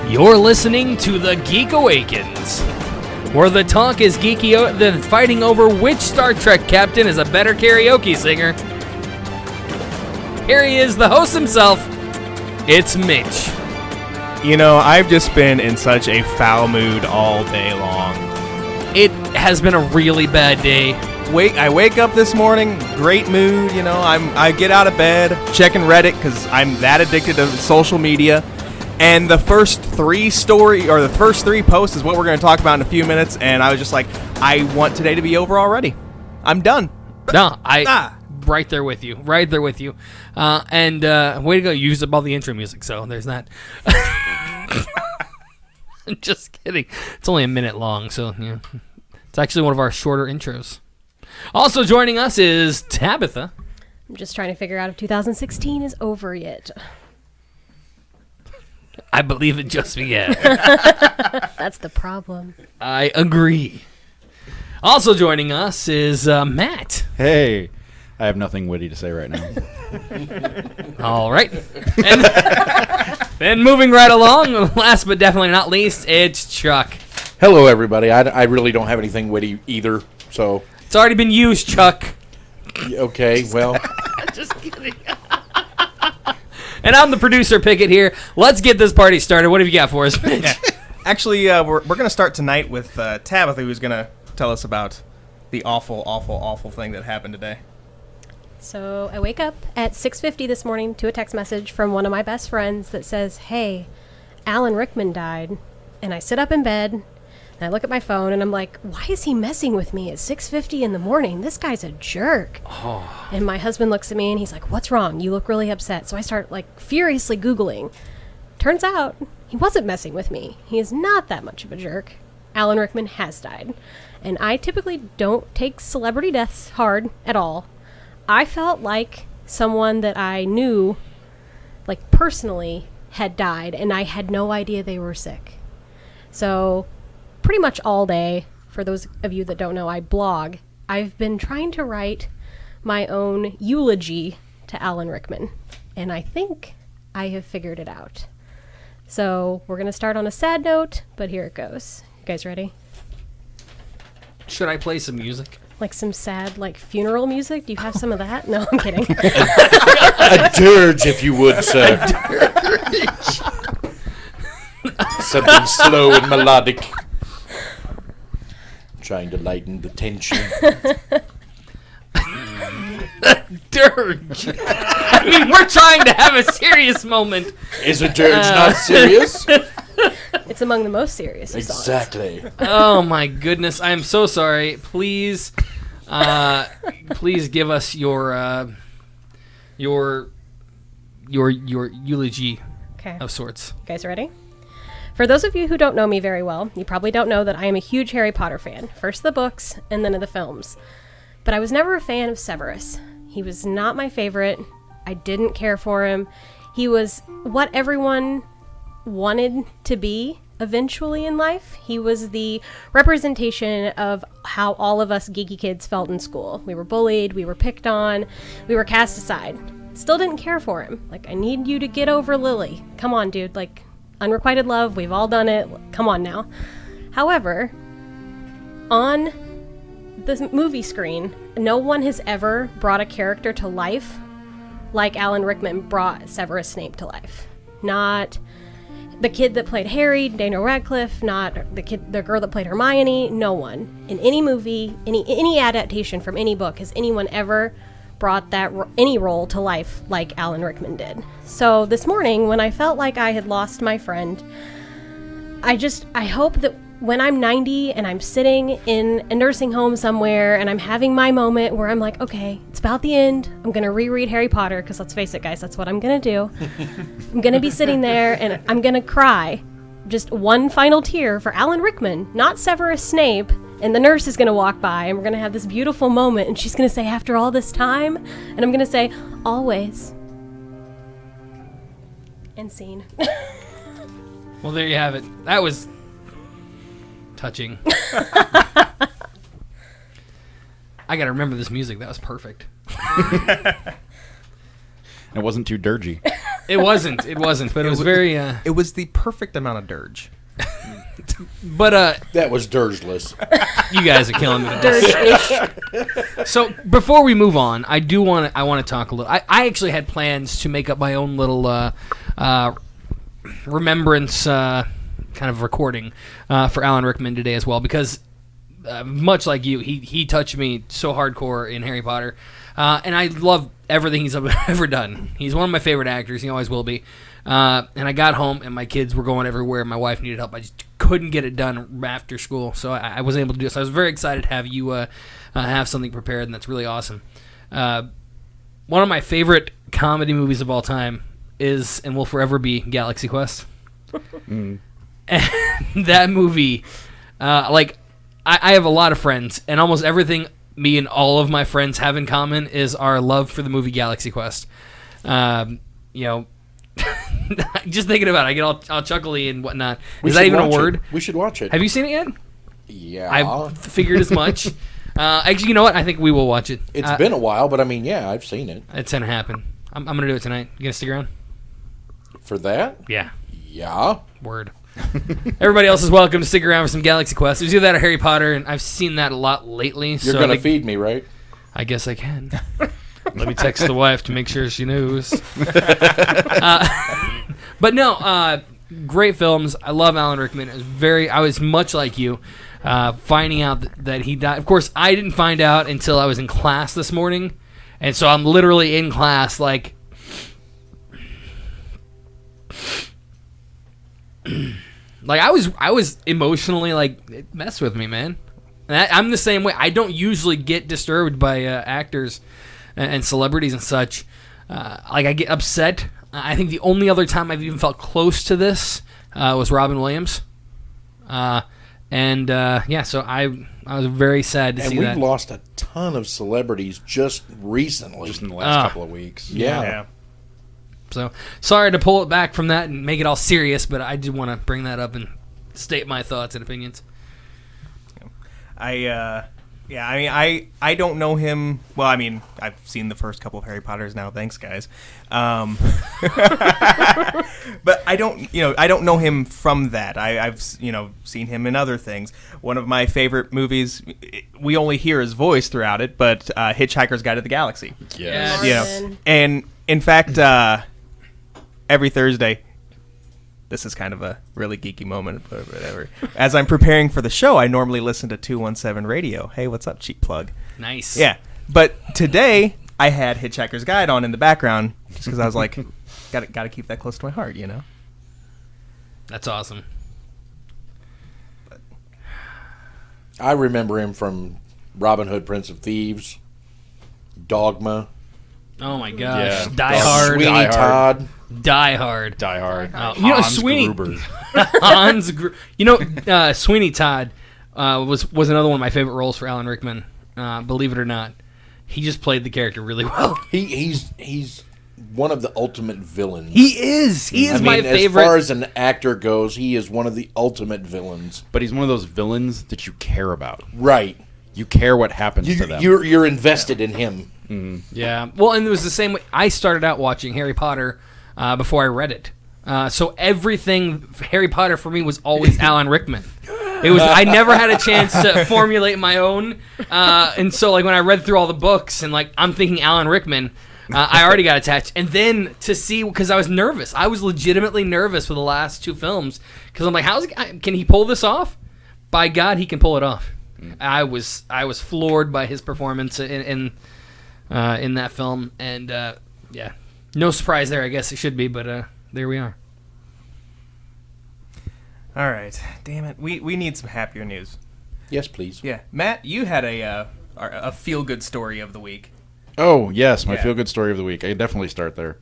You're listening to the Geek Awakens, where the talk is geeky than fighting over which Star Trek captain is a better karaoke singer. Here he is, the host himself. It's Mitch. You know, I've just been in such a foul mood all day long. It has been a really bad day. I wake up this morning, great mood, you know, I get out of bed, checking Reddit because I'm that addicted to social media. And the first three posts is what we're going to talk about in a few minutes. And I was just like, I want today to be over already. I'm done. No, right there with you. Right there with you. And way to go. You used up all the intro music, so there's that. Just kidding. It's only a minute long, so yeah. It's actually one of our shorter intros. Also joining us is Tabitha. I'm just trying to figure out if 2016 is over yet. I believe it just began. That's the problem. I agree. Also joining us is Matt. Hey, I have nothing witty to say right now. All right. And then moving right along, last but definitely not least, it's Chuck. Hello, everybody. I really don't have anything witty either, so... It's already been used, Chuck. Okay, well... Just kidding. And I'm the producer, Pickett, here. Let's get this party started. What have you got for us, Mitch? Actually, we're going to start tonight with Tabitha, who's going to tell us about the awful, awful, awful thing that happened today. So I wake up at 6:50 this morning to a text message from one of my best friends that says, "Hey, Alan Rickman died." And I sit up in bed, and I look at my phone, and I'm like, why is he messing with me at 6:50 in the morning? This guy's a jerk. Oh. And my husband looks at me, and he's like, what's wrong? You look really upset. So I start, furiously Googling. Turns out he wasn't messing with me. He is not that much of a jerk. Alan Rickman has died. And I typically don't take celebrity deaths hard at all. I felt like someone that I knew, personally, had died, and I had no idea they were sick. So... pretty much all day, for those of you that don't know, I blog. I've been trying to write my own eulogy to Alan Rickman, and I think I have figured it out. So we're going to start on a sad note, but here it goes. You guys ready? Should I play some music? Some sad, funeral music? Do you have some of that? No, I'm kidding. A dirge, if you would, sir. Something slow and melodic. Trying to lighten the tension. Dirge. I mean, we're trying to have a serious moment. Is a dirge not serious? It's among the most serious of songs. Exactly. Oh my goodness, I am so sorry. Please give us your eulogy of sorts. You guys ready? For those of you who don't know me very well, you probably don't know that I am a huge Harry Potter fan. First the books, and then of the films. But I was never a fan of Severus. He was not my favorite. I didn't care for him. He was what everyone wanted to be eventually in life. He was the representation of how all of us geeky kids felt in school. We were bullied, we were picked on, we were cast aside. Still didn't care for him. I need you to get over Lily. Come on, dude. Unrequited love, we've all done it. Come on now. However, on the movie screen, no one has ever brought a character to life like Alan Rickman brought Severus Snape to life. Not the kid that played Harry, Daniel Radcliffe, not the girl that played Hermione, no one. In any movie, any adaptation from any book, has anyone ever brought any role to life like Alan Rickman did. So this morning, when I felt like I had lost my friend, I hope that when I'm 90 and I'm sitting in a nursing home somewhere and I'm having my moment where I'm like, okay, it's about the end. I'm going to reread Harry Potter, because let's face it, guys, that's what I'm going to do. I'm going to be sitting there and I'm going to cry just one final tear for Alan Rickman, not Severus Snape. And the nurse is going to walk by, and we're going to have this beautiful moment, and she's going to say, after all this time? And I'm going to say, always. And scene. Well, there you have it. That was touching. I got to remember this music. That was perfect. It wasn't too dirgy. It wasn't, but it was very. It was the perfect amount of dirge. But That was dirgeless. you guys are killing me. So before we move on, I want to talk a little. I actually had plans to make up my own little remembrance kind of recording for Alan Rickman today as well, because much like you, he touched me so hardcore in Harry Potter, and I love everything he's ever done. He's one of my favorite actors. He always will be. And I got home, and my kids were going everywhere. My wife needed help. I just couldn't get it done after school, so I wasn't able to do it. So I was very excited to have you have something prepared, and that's really awesome. One of my favorite comedy movies of all time is, and will forever be, Galaxy Quest. And that movie, I have a lot of friends, and almost everything me and all of my friends have in common is our love for the movie Galaxy Quest. Just thinking about it, I get all chuckly and whatnot. Is that even a word? We should watch it. Have you seen it yet? Yeah. I've figured as much. Actually, you know what? I think we will watch it. It's been a while, but I mean, yeah, I've seen it. It's going to happen. I'm going to do it tonight. You going to stick around? For that? Yeah. Yeah. Word. Everybody else is welcome to stick around for some Galaxy Quest. It was either that or Harry Potter, and I've seen that a lot lately. You're going to feed me, right? I guess I can. Let me text the wife to make sure she knows. But no, great films. I love Alan Rickman. I was much like you, finding out that he died. Of course, I didn't find out until I was in class this morning, and so I'm literally in class like. I was emotionally it messed with me, man. And I'm the same way. I don't usually get disturbed by actors and celebrities and such. I get upset. I think the only other time I've even felt close to this was Robin Williams. So I was very sad to see that. And we've lost a ton of celebrities just recently. Just in the last couple of weeks. Yeah. So sorry to pull it back from that and make it all serious, but I did want to bring that up and state my thoughts and opinions. I don't know him. Well, I mean, I've seen the first couple of Harry Potters now. Thanks, guys. But I don't know him from that. I've seen him in other things. One of my favorite movies. We only hear his voice throughout it, but Hitchhiker's Guide to the Galaxy. Yes. And in fact, every Thursday. This is kind of a really geeky moment, but whatever. As I'm preparing for the show, I normally listen to 217 Radio. Hey, what's up, cheap plug? Nice. Yeah, but today I had Hitchhiker's Guide on in the background just because I was like, got to keep that close to my heart, you know? That's awesome. I remember him from Robin Hood, Prince of Thieves, Dogma. Oh my gosh. Yeah. Die Hard. Sweeney Todd. Die Hard. Die Hard. Hans Gruber. Sweeney Todd was another one of my favorite roles for Alan Rickman. Believe it or not, he just played the character really well. He's one of the ultimate villains. He is. He is my favorite. As far as an actor goes, he is one of the ultimate villains. But he's one of those villains that you care about. Right. You care what happens to them. You're invested in him. Mm-hmm. Yeah. Well, and it was the same way. I started out watching Harry Potter before I read it. So everything Harry Potter for me was always Alan Rickman. It was. I never had a chance to formulate my own, and so when I read through all the books and I'm thinking Alan Rickman, I already got attached. And then to see, because I was nervous, I was legitimately nervous for the last two films because I'm like, can he pull this off? By God, he can pull it off. I was floored by his performance in that film, and yeah, no surprise there. I guess it should be, but there we are. All right, damn it, we need some happier news. Yes, please. Yeah, Matt, you had a feel good story of the week. Oh yes, my feel good story of the week. I can definitely start there.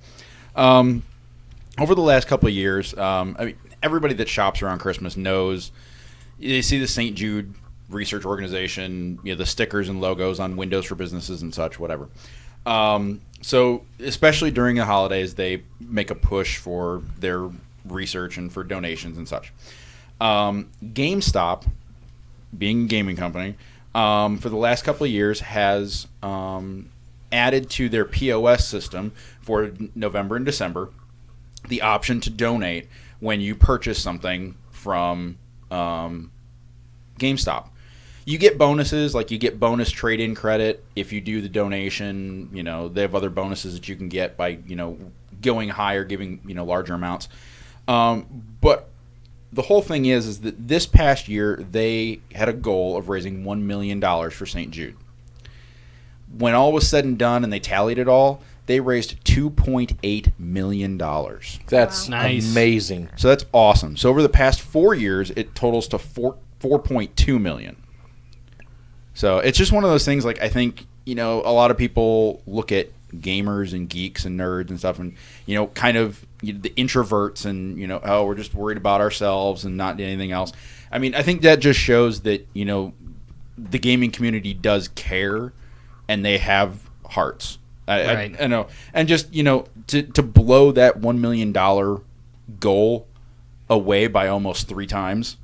Over the last couple of years, everybody that shops around Christmas knows they see the St. Jude research organization, the stickers and logos on windows for businesses and such, whatever. So especially during the holidays, they make a push for their research and for donations and such. GameStop, being a gaming company, for the last couple of years has added to their POS system for November and December the option to donate when you purchase something from GameStop. You get bonuses, like you get bonus trade-in credit if you do the donation. You know, they have other bonuses that you can get by, you know, going higher, giving, you know, larger amounts. But the whole thing is that this past year they had a goal of raising $1 million for St. Jude. When all was said and done and they tallied it all, they raised $2.8 million. That's Nice. amazing. So that's awesome. So over the past 4 years, it totals to $4.2 million. So it's just one of those things, like, I think, you know, a lot of people look at gamers and geeks and nerds and stuff and, you know, kind of, you know, the introverts and, you know, oh, we're just worried about ourselves and not anything else. I mean, I think that just shows that, you know, the gaming community does care and they have hearts. Right. I know. And just, you know, to blow that $1 million goal away by almost 3 times,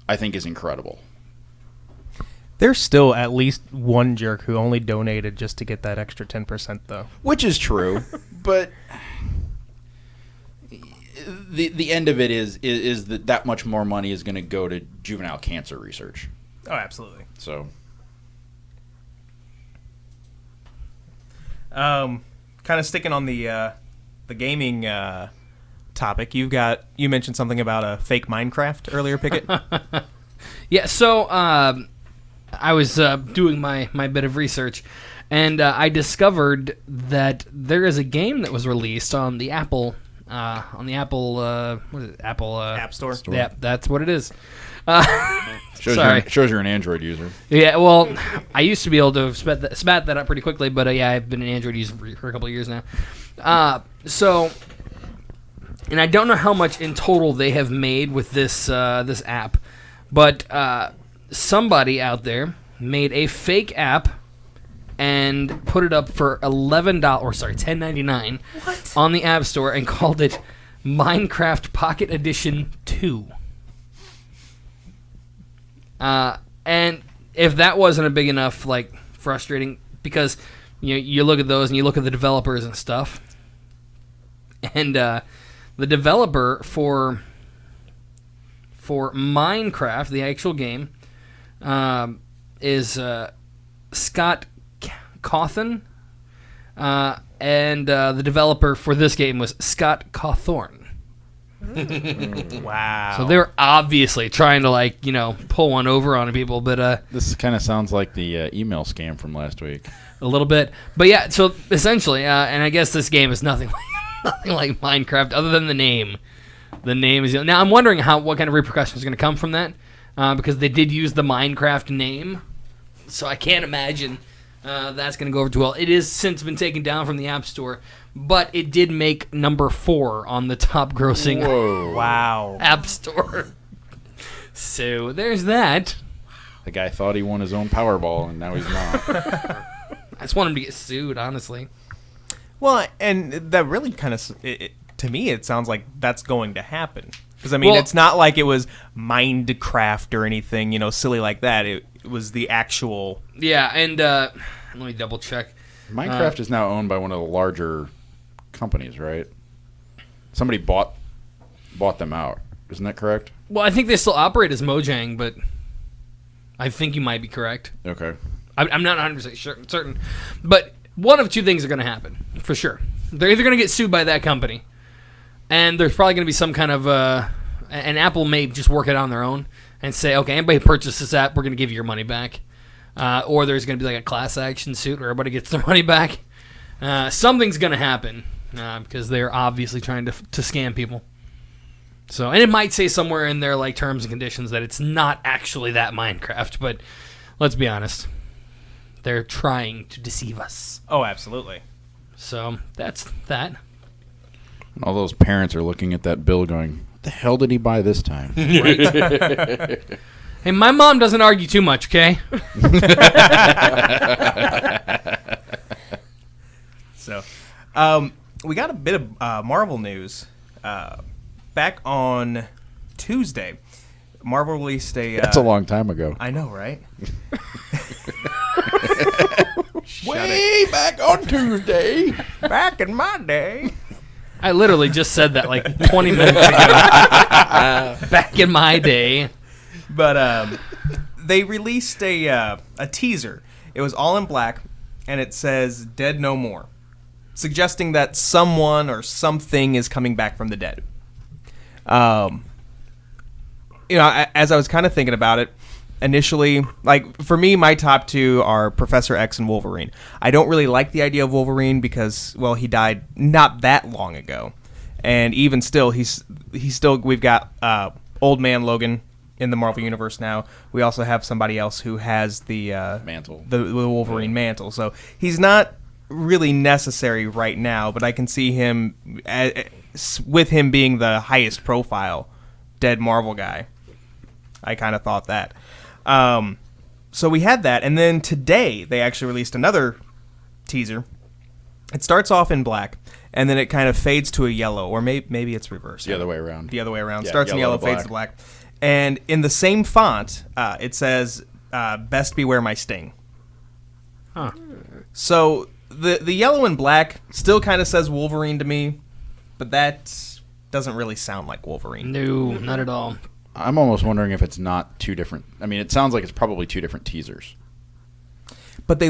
I think is incredible. There's still at least one jerk who only donated just to get that extra 10%, though. Which is true, but the end of it is that much more money is going to go to juvenile cancer research. Oh, absolutely. So, kind of sticking on the gaming topic, you mentioned something about a fake Minecraft earlier, Pickett. Yeah, so I was doing my bit of research, and I discovered that there is a game that was released on the Apple what is it? Apple App Store. Yeah, that's what it is. shows you're an Android user. Yeah, well, I used to be able to spat that up pretty quickly, but yeah, I've been an Android user for a couple of years now. So, and I don't know how much in total they have made with this app, but somebody out there made a fake app and put it up for $10.99 on the App Store and called it Minecraft Pocket Edition 2. And if that wasn't a big enough, like, frustrating, because you look at those and you look at the developers and stuff, and the developer for Minecraft, the actual game, is Scott Cawthon, and the developer for this game was Scott Cawthorn. Wow. So they're obviously trying to, like, pull one over on people, but This kind of sounds like the email scam from last week. a little bit. But yeah, so essentially, and I guess this game is nothing like Minecraft other than the name. The name is now. I'm wondering what kind of repercussions are going to come from that, because they did use the Minecraft name, so I can't imagine that's going to go over too well. It has since been taken down from the App Store, but it did make number 4 on the top grossing Wow. App Store. So there's that. The guy thought he won his own Powerball, and now he's not. I just want him to get sued, honestly. Well, and that really kind of, to me, it sounds like that's going to happen. Because, I mean, Well, it's not like it was Minecraft or anything, silly like that. It was the actual... Yeah, and let me double check. Minecraft is now owned by one of the larger companies, right? Somebody bought them out. Isn't that correct? Well, I think they still operate as Mojang, but I think you might be correct. Okay. I'm not 100% certain. But one of two things are going to happen, for sure. They're either going to get sued by that company, and there's probably going to be some kind of... and Apple may just work it on their own and say, okay, anybody purchase this app, we're going to give you your money back. Or there's going to be like a class action suit where everybody gets their money back. Something's going to happen because they're obviously trying to scam people. So, and it might say somewhere in their like terms and conditions that it's not actually that Minecraft, but let's be honest, they're trying to deceive us. Oh, absolutely. So that's that. All those parents are looking at that bill going, what the hell did he buy this time? Hey, my mom doesn't argue too much, okay? So, we got a bit of Marvel news. Back on Tuesday, Marvel released a... That's a long time ago. I know, right? Way back on Tuesday. Back in my day. I literally just said that like 20 minutes ago. Back in my day. But they released a teaser. It was all in black, and it says "Dead No More," suggesting that someone or something is coming back from the dead. As I was kind of thinking about it, initially, like, for me, my top two are Professor X and Wolverine. I don't really like the idea of Wolverine because, well, he died not that long ago. And even still, we've got Old Man Logan in the Marvel Universe now. We also have somebody else who has the mantle, the Wolverine mantle. So he's not really necessary right now, but I can see him, with him being the highest profile dead Marvel guy. I kind of thought that. So we had that, and then today they actually released another teaser. It starts off in black, and then it kind of fades to a yellow, or maybe it's reversed. The other way around. The other way around. Yeah, Starts in yellow, fades to black. And in the same font, it says, "Best beware my sting." Huh. So the yellow and black still kind of says Wolverine to me, but that doesn't really sound like Wolverine. No, not at all. I'm almost wondering if it's not two different. I mean, it sounds like it's probably two different teasers. But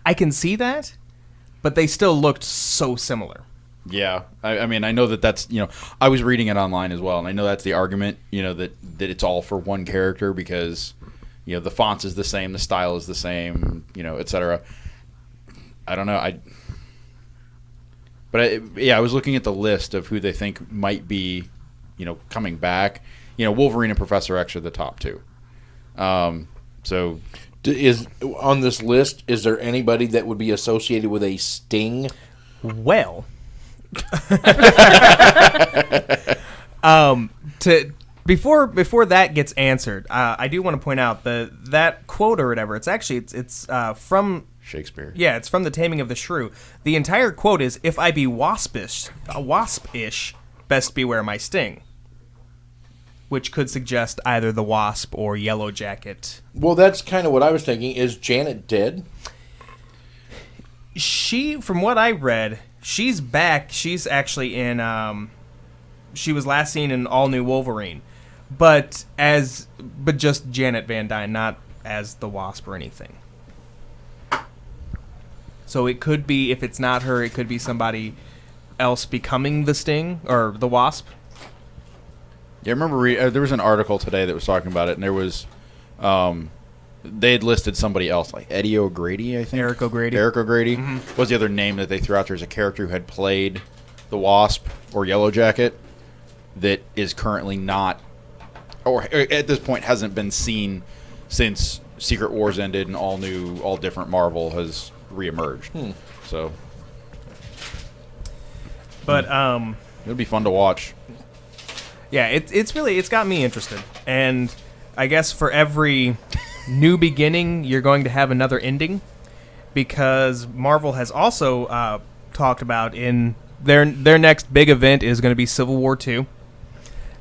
I can see that, but they still looked so similar. Yeah, I mean, I know that's, I was reading it online as well, and I know that's the argument, that it's all for one character because, the fonts is the same, the style is the same, etc. I don't know. I was looking at the list of who they think might be, coming back. Wolverine and Professor X are the top two. So, is on this list? Is there anybody that would be associated with a sting? Well, before that gets answered, I do want to point out that quote or whatever. It's actually it's from Shakespeare. Yeah, it's from The Taming of the Shrew. The entire quote is, "If I be waspish, best beware my sting," which could suggest either the Wasp or Yellow Jacket. Well, that's kind of what I was thinking. Is Janet dead? She, from what I read, she's back. She's actually in. She was last seen in All New Wolverine, but just Janet Van Dyne, not as the Wasp or anything. So it could be, if it's not her, it could be somebody else becoming the Sting or the Wasp. Yeah, I remember there was an article today that was talking about it, and there was, they had listed somebody else, like Eddie O'Grady, I think. Eric O'Grady. Eric O'Grady was the other name that they threw out there as a character who had played the Wasp or Yellow Jacket that is currently not, or at this point hasn't been seen since Secret Wars ended and all different Marvel has reemerged. So, but it'll be fun to watch. Yeah, it's got me interested, and I guess for every new beginning, you're going to have another ending, because Marvel has also talked about in their next big event is going to be Civil War II,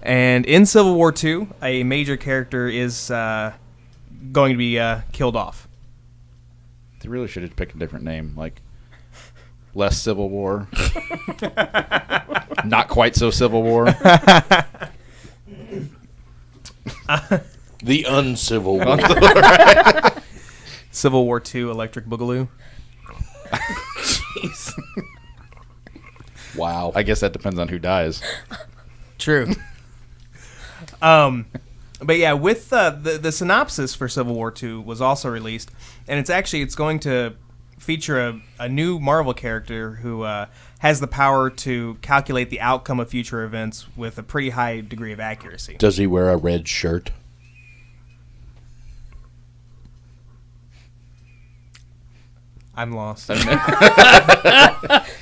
and in Civil War II, a major character is going to be killed off. They really should have picked a different name, like less Civil War, not quite so Civil War. The uncivil war. Civil War II, Electric Boogaloo. Jeez. Wow. I guess that depends on who dies. True. But yeah, with the synopsis for Civil War II was also released, and it's going to feature a new Marvel character who has the power to calculate the outcome of future events with a pretty high degree of accuracy. Does he wear a red shirt? I'm lost.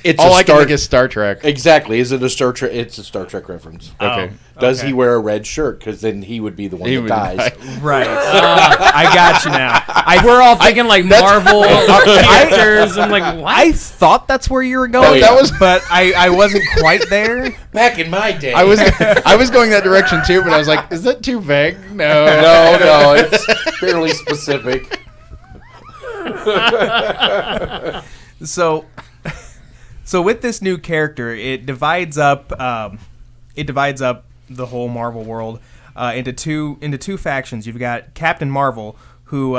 It's All I can think is Star Trek. Exactly. Is it a Star Trek? It's a Star Trek reference. Okay. Does he wear a red shirt? Because then he would be the one that dies. Right. I got you now. We're all thinking like Marvel characters. I'm like, what? I thought that's where you were going, but I wasn't quite there. Back in my day. I was going that direction too, but I was like, is that too vague? No. No, it's fairly specific. So, So with this new character, it divides up the whole Marvel world into two factions. You've got Captain Marvel, who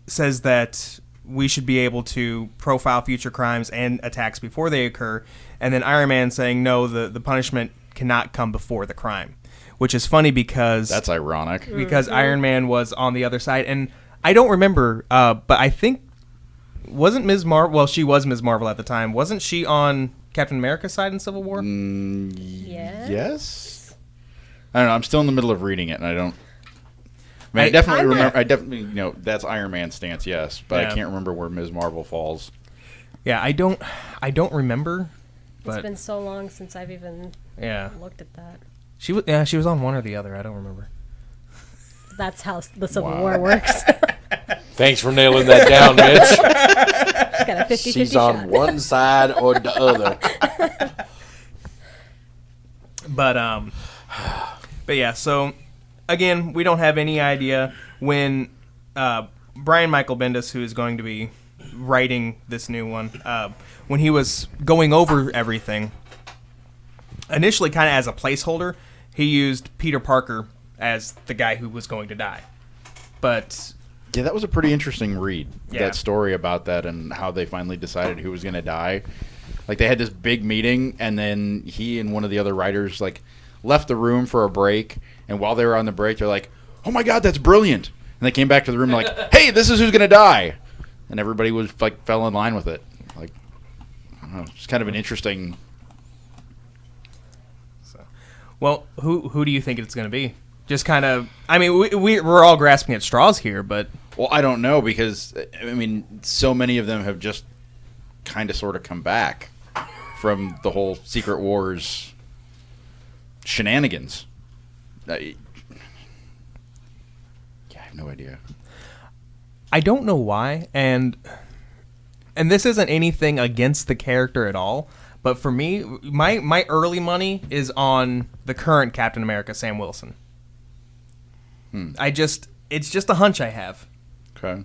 says that we should be able to profile future crimes and attacks before they occur, and then Iron Man saying no, the punishment cannot come before the crime, which is funny because That's ironic. because Iron Man was on the other side, and I don't remember, but I think wasn't Ms. Marvel? Well, she was Ms. Marvel at the time. Wasn't she on Captain America's side in Civil War? Yes. I don't know. I'm still in the middle of reading it, and I don't. I definitely remember. I definitely, that's Iron Man's stance, yes, but I can't remember where Ms. Marvel falls. Yeah, I don't remember. But It's been so long since I've even looked at that. She was on one or the other. I don't remember. That's how the Civil War works. Thanks for nailing that down, Mitch. She's got a 50-50 She's shot. on one side or the other. But yeah, so again, we don't have any idea when Brian Michael Bendis, who is going to be writing this new one, when he was going over everything, initially kind of as a placeholder, he used Peter Parker as the guy who was going to die. But yeah, that was a pretty interesting read. Yeah. That story about that and how they finally decided who was going to die. Like, they had this big meeting, and then he and one of the other writers left the room for a break. And while they were on the break, they're like, "Oh my God, that's brilliant!" And they came back to the room like, "Hey, this is who's going to die," and everybody was fell in line with it. I don't know, it's kind of an interesting. well, who do you think it's going to be? Just kind of, I mean, we're all grasping at straws here, but Well, I don't know, because so many of them have just kind of sort of come back from the whole Secret Wars shenanigans. I have no idea. I don't know why, and this isn't anything against the character at all, but for me, my early money is on the current Captain America, Sam Wilson. It's just a hunch I have. Okay. Does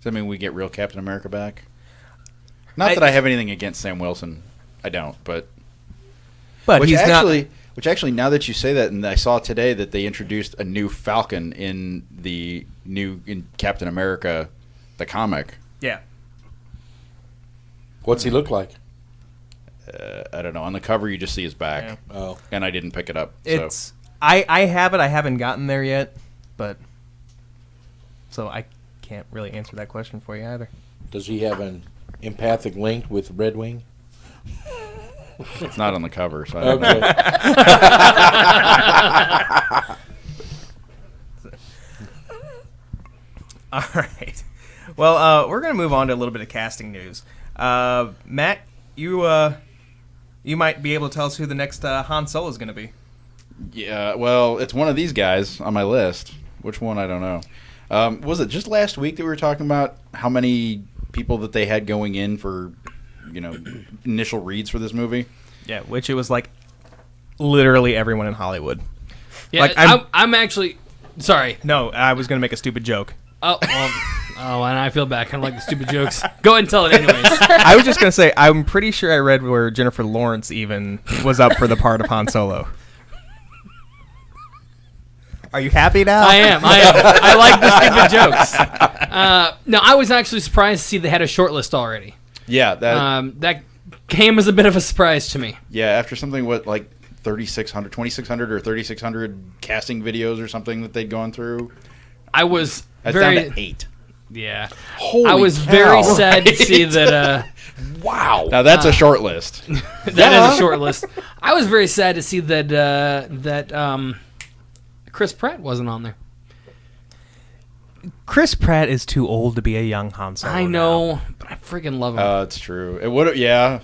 that mean we get real Captain America back? Not that I have anything against Sam Wilson. I don't, but But he's Which actually, now that you say that, and I saw today that they introduced a new Falcon in Captain America, the comic. Yeah. What's he look like? I don't know. On the cover, you just see his back. Yeah. Oh. And I didn't pick it up. It's I have it. I haven't gotten there yet, but so I can't really answer that question for you either. Does he have an empathic link with Red Wing? It's not on the cover, so I don't know. Okay. All right. Well, we're going to move on to a little bit of casting news. Matt, you might be able to tell us who the next Han Solo is going to be. Yeah, well, it's one of these guys on my list. Which one, I don't know. Was it just last week that we were talking about how many people that they had going in for, initial reads for this movie? Yeah, which it was like literally everyone in Hollywood. Yeah, Like, I'm actually sorry. No, I was going to make a stupid joke. Oh, well, and I feel bad. I don't like the stupid jokes. Go ahead and tell it anyways. I was just going to say, I'm pretty sure I read where Jennifer Lawrence even was up for the part of Han Solo. Are you happy now? I am. I like the stupid jokes. No, I was actually surprised to see they had a short list already. Yeah, That came as a bit of a surprise to me. yeah. After something like 2,600 or 3,600 casting videos or something that they'd gone through, I was that's very down to 8. yeah. Holy I was cow. very sad to see that. Wow. Now that's a short list. That is a short list. I was very sad to see that Chris Pratt wasn't on there. Chris Pratt is too old to be a young Han Solo. I know, but I freaking love him. It's true. It would have, yeah.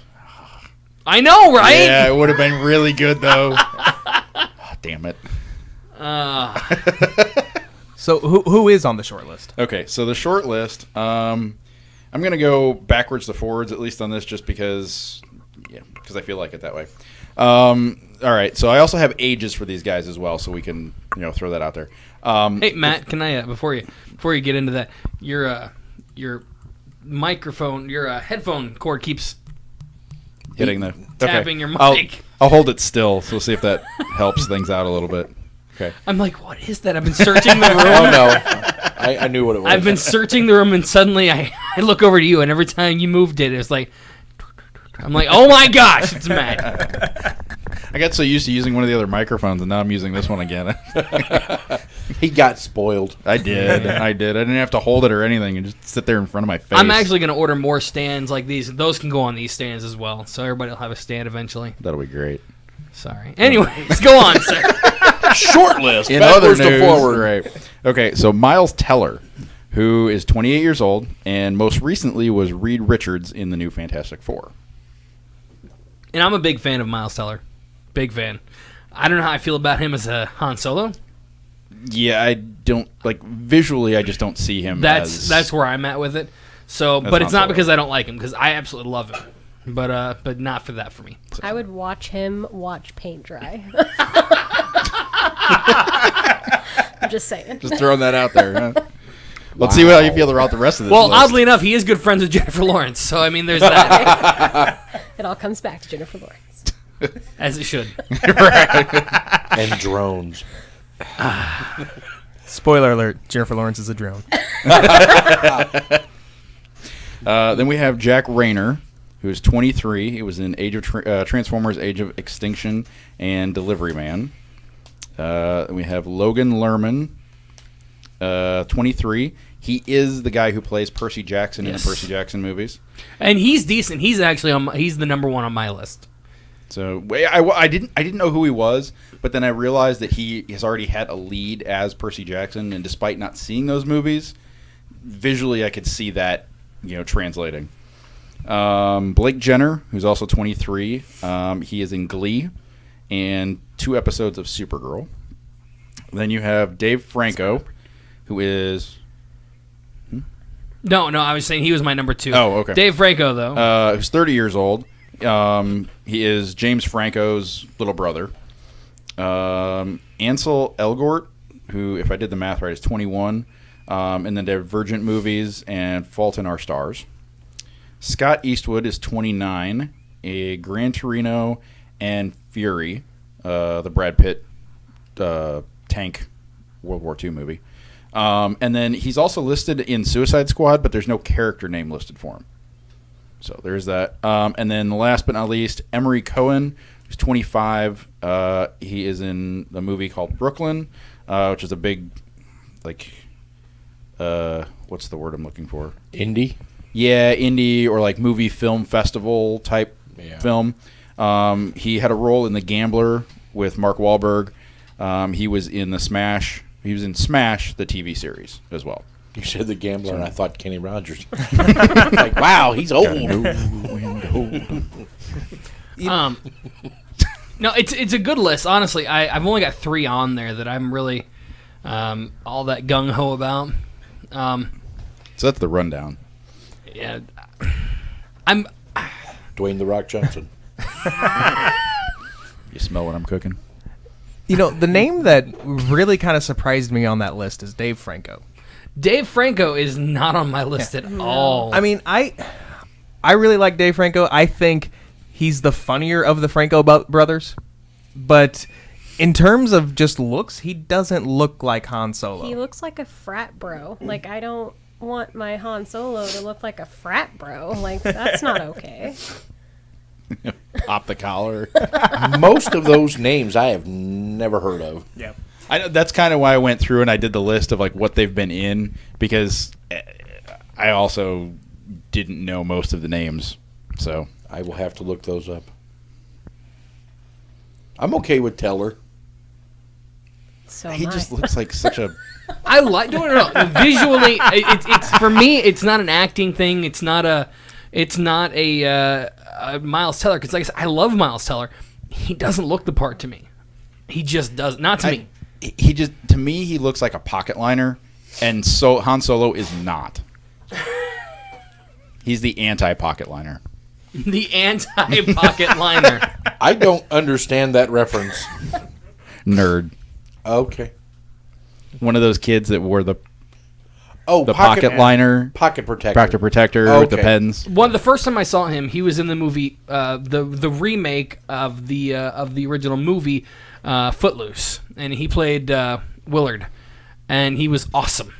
I know, right? Yeah, it would have been really good though. Oh, damn it. So who is on the short list? Okay, so the short list. I'm gonna go backwards to forwards at least on this, just because I feel like it that way. All right, so I also have ages for these guys as well, so we can throw that out there. Hey Matt, can I before you get into that, your microphone, your headphone cord keeps hitting the tapping your I'll mic. hold it still, so we'll see if that helps things out a little bit. Okay. I'm like, what is that? I've been searching the room. Oh no, I knew what it was. I've been searching the room, and suddenly I look over to you, and every time you moved it, it's like, I'm like, oh my gosh, it's mad. I got so used to using one of the other microphones, and now I'm using this one again. He got spoiled. I did. I didn't have to hold it or anything, and just sit there in front of my face. I'm actually going to order more stands like these. Those can go on these stands as well, so everybody will have a stand eventually. That'll be great. Sorry. Anyways, go on, sir. Short list. In backwards other news, to forward. right? Okay, so Miles Teller, who is 28 years old, and most recently was Reed Richards in the new Fantastic Four. And I'm a big fan of Miles Teller. Big fan. I don't know how I feel about him as a Han Solo. Yeah, I don't visually. I just don't see him. That's where I'm at with it. So, but it's Han not Solo. because I don't like him, because I absolutely love him. But not for that for me. I would watch him watch paint dry. I'm just saying. Just throwing that out there. Huh? Let's see how you feel throughout the rest of this. Well, list. oddly enough, he is good friends with Jennifer Lawrence. So I mean, there's that. It all comes back to Jennifer Lawrence. As it should. And drones. Spoiler alert: Jennifer Lawrence is a drone. Then we have Jack Rayner, who is 23. He was in Transformers: Age of Extinction and Delivery Man. We have Logan Lerman, 23. He is the guy who plays Percy Jackson in the Percy Jackson movies. And he's decent. He's actually he's the number one on my list. So I didn't know who he was, but then I realized that he has already had a lead as Percy Jackson, and despite not seeing those movies, visually I could see that translating. Blake Jenner, who's also 23, he is in Glee and 2 episodes of Supergirl. Then you have Dave Franco, who is... No, I was saying he was my number 2. Oh, okay. Dave Franco, though. Who's 30 years old. He is James Franco's little brother. Ansel Elgort, who, if I did the math right, is 21. And then Divergent movies and Fault in Our Stars. Scott Eastwood is 29. A Gran Torino and Fury, the Brad Pitt tank World War II movie. And then he's also listed in Suicide Squad, but there's no character name listed for him. So there's that. And then last but not least, Emery Cohen, who's 25. He is in the movie called Brooklyn, which is a big, what's the word I'm looking for? Indie? Yeah, indie or movie film festival type film. He had a role in The Gambler with Mark Wahlberg. He was in Smash, the TV series as well. You said The Gambler, and I thought Kenny Rogers. Wow, he's old. No, it's a good list. Honestly, I've only got 3 on there that I'm really all that gung ho about. So that's the rundown. Yeah, I'm Dwayne The Rock Johnson. You smell what I'm cooking? The name that really kind of surprised me on that list is Dave Franco. Dave Franco is not on my list at all. I mean, I really like Dave Franco. I think he's the funnier of the Franco brothers. But in terms of just looks, he doesn't look like Han Solo. He looks like a frat bro. I don't want my Han Solo to look like a frat bro. That's not okay. Pop the collar. Most of those names I have never heard of. Yep. I know that's kind of why I went through and I did the list of what they've been in, because I also didn't know most of the names. So I will have to look those up. I'm okay with Teller. So he am just I. looks like such a... I like no. Visually, it's for me. It's not an acting thing. It's not a Miles Teller, because like I said, I love Miles Teller. He doesn't look the part to me. He just does not to me. He just, to me, he looks like a pocket liner, and so Han Solo is not. He's the anti-pocket liner. The anti-pocket liner. I don't understand that reference. Nerd. Okay. One of those kids that wore the... Oh, the pocket liner, pocket protector, pocket protector, Okay. with the pens. The first time I saw him, he was in the movie, the remake of the original movie, Footloose, and he played Willard, and he was awesome.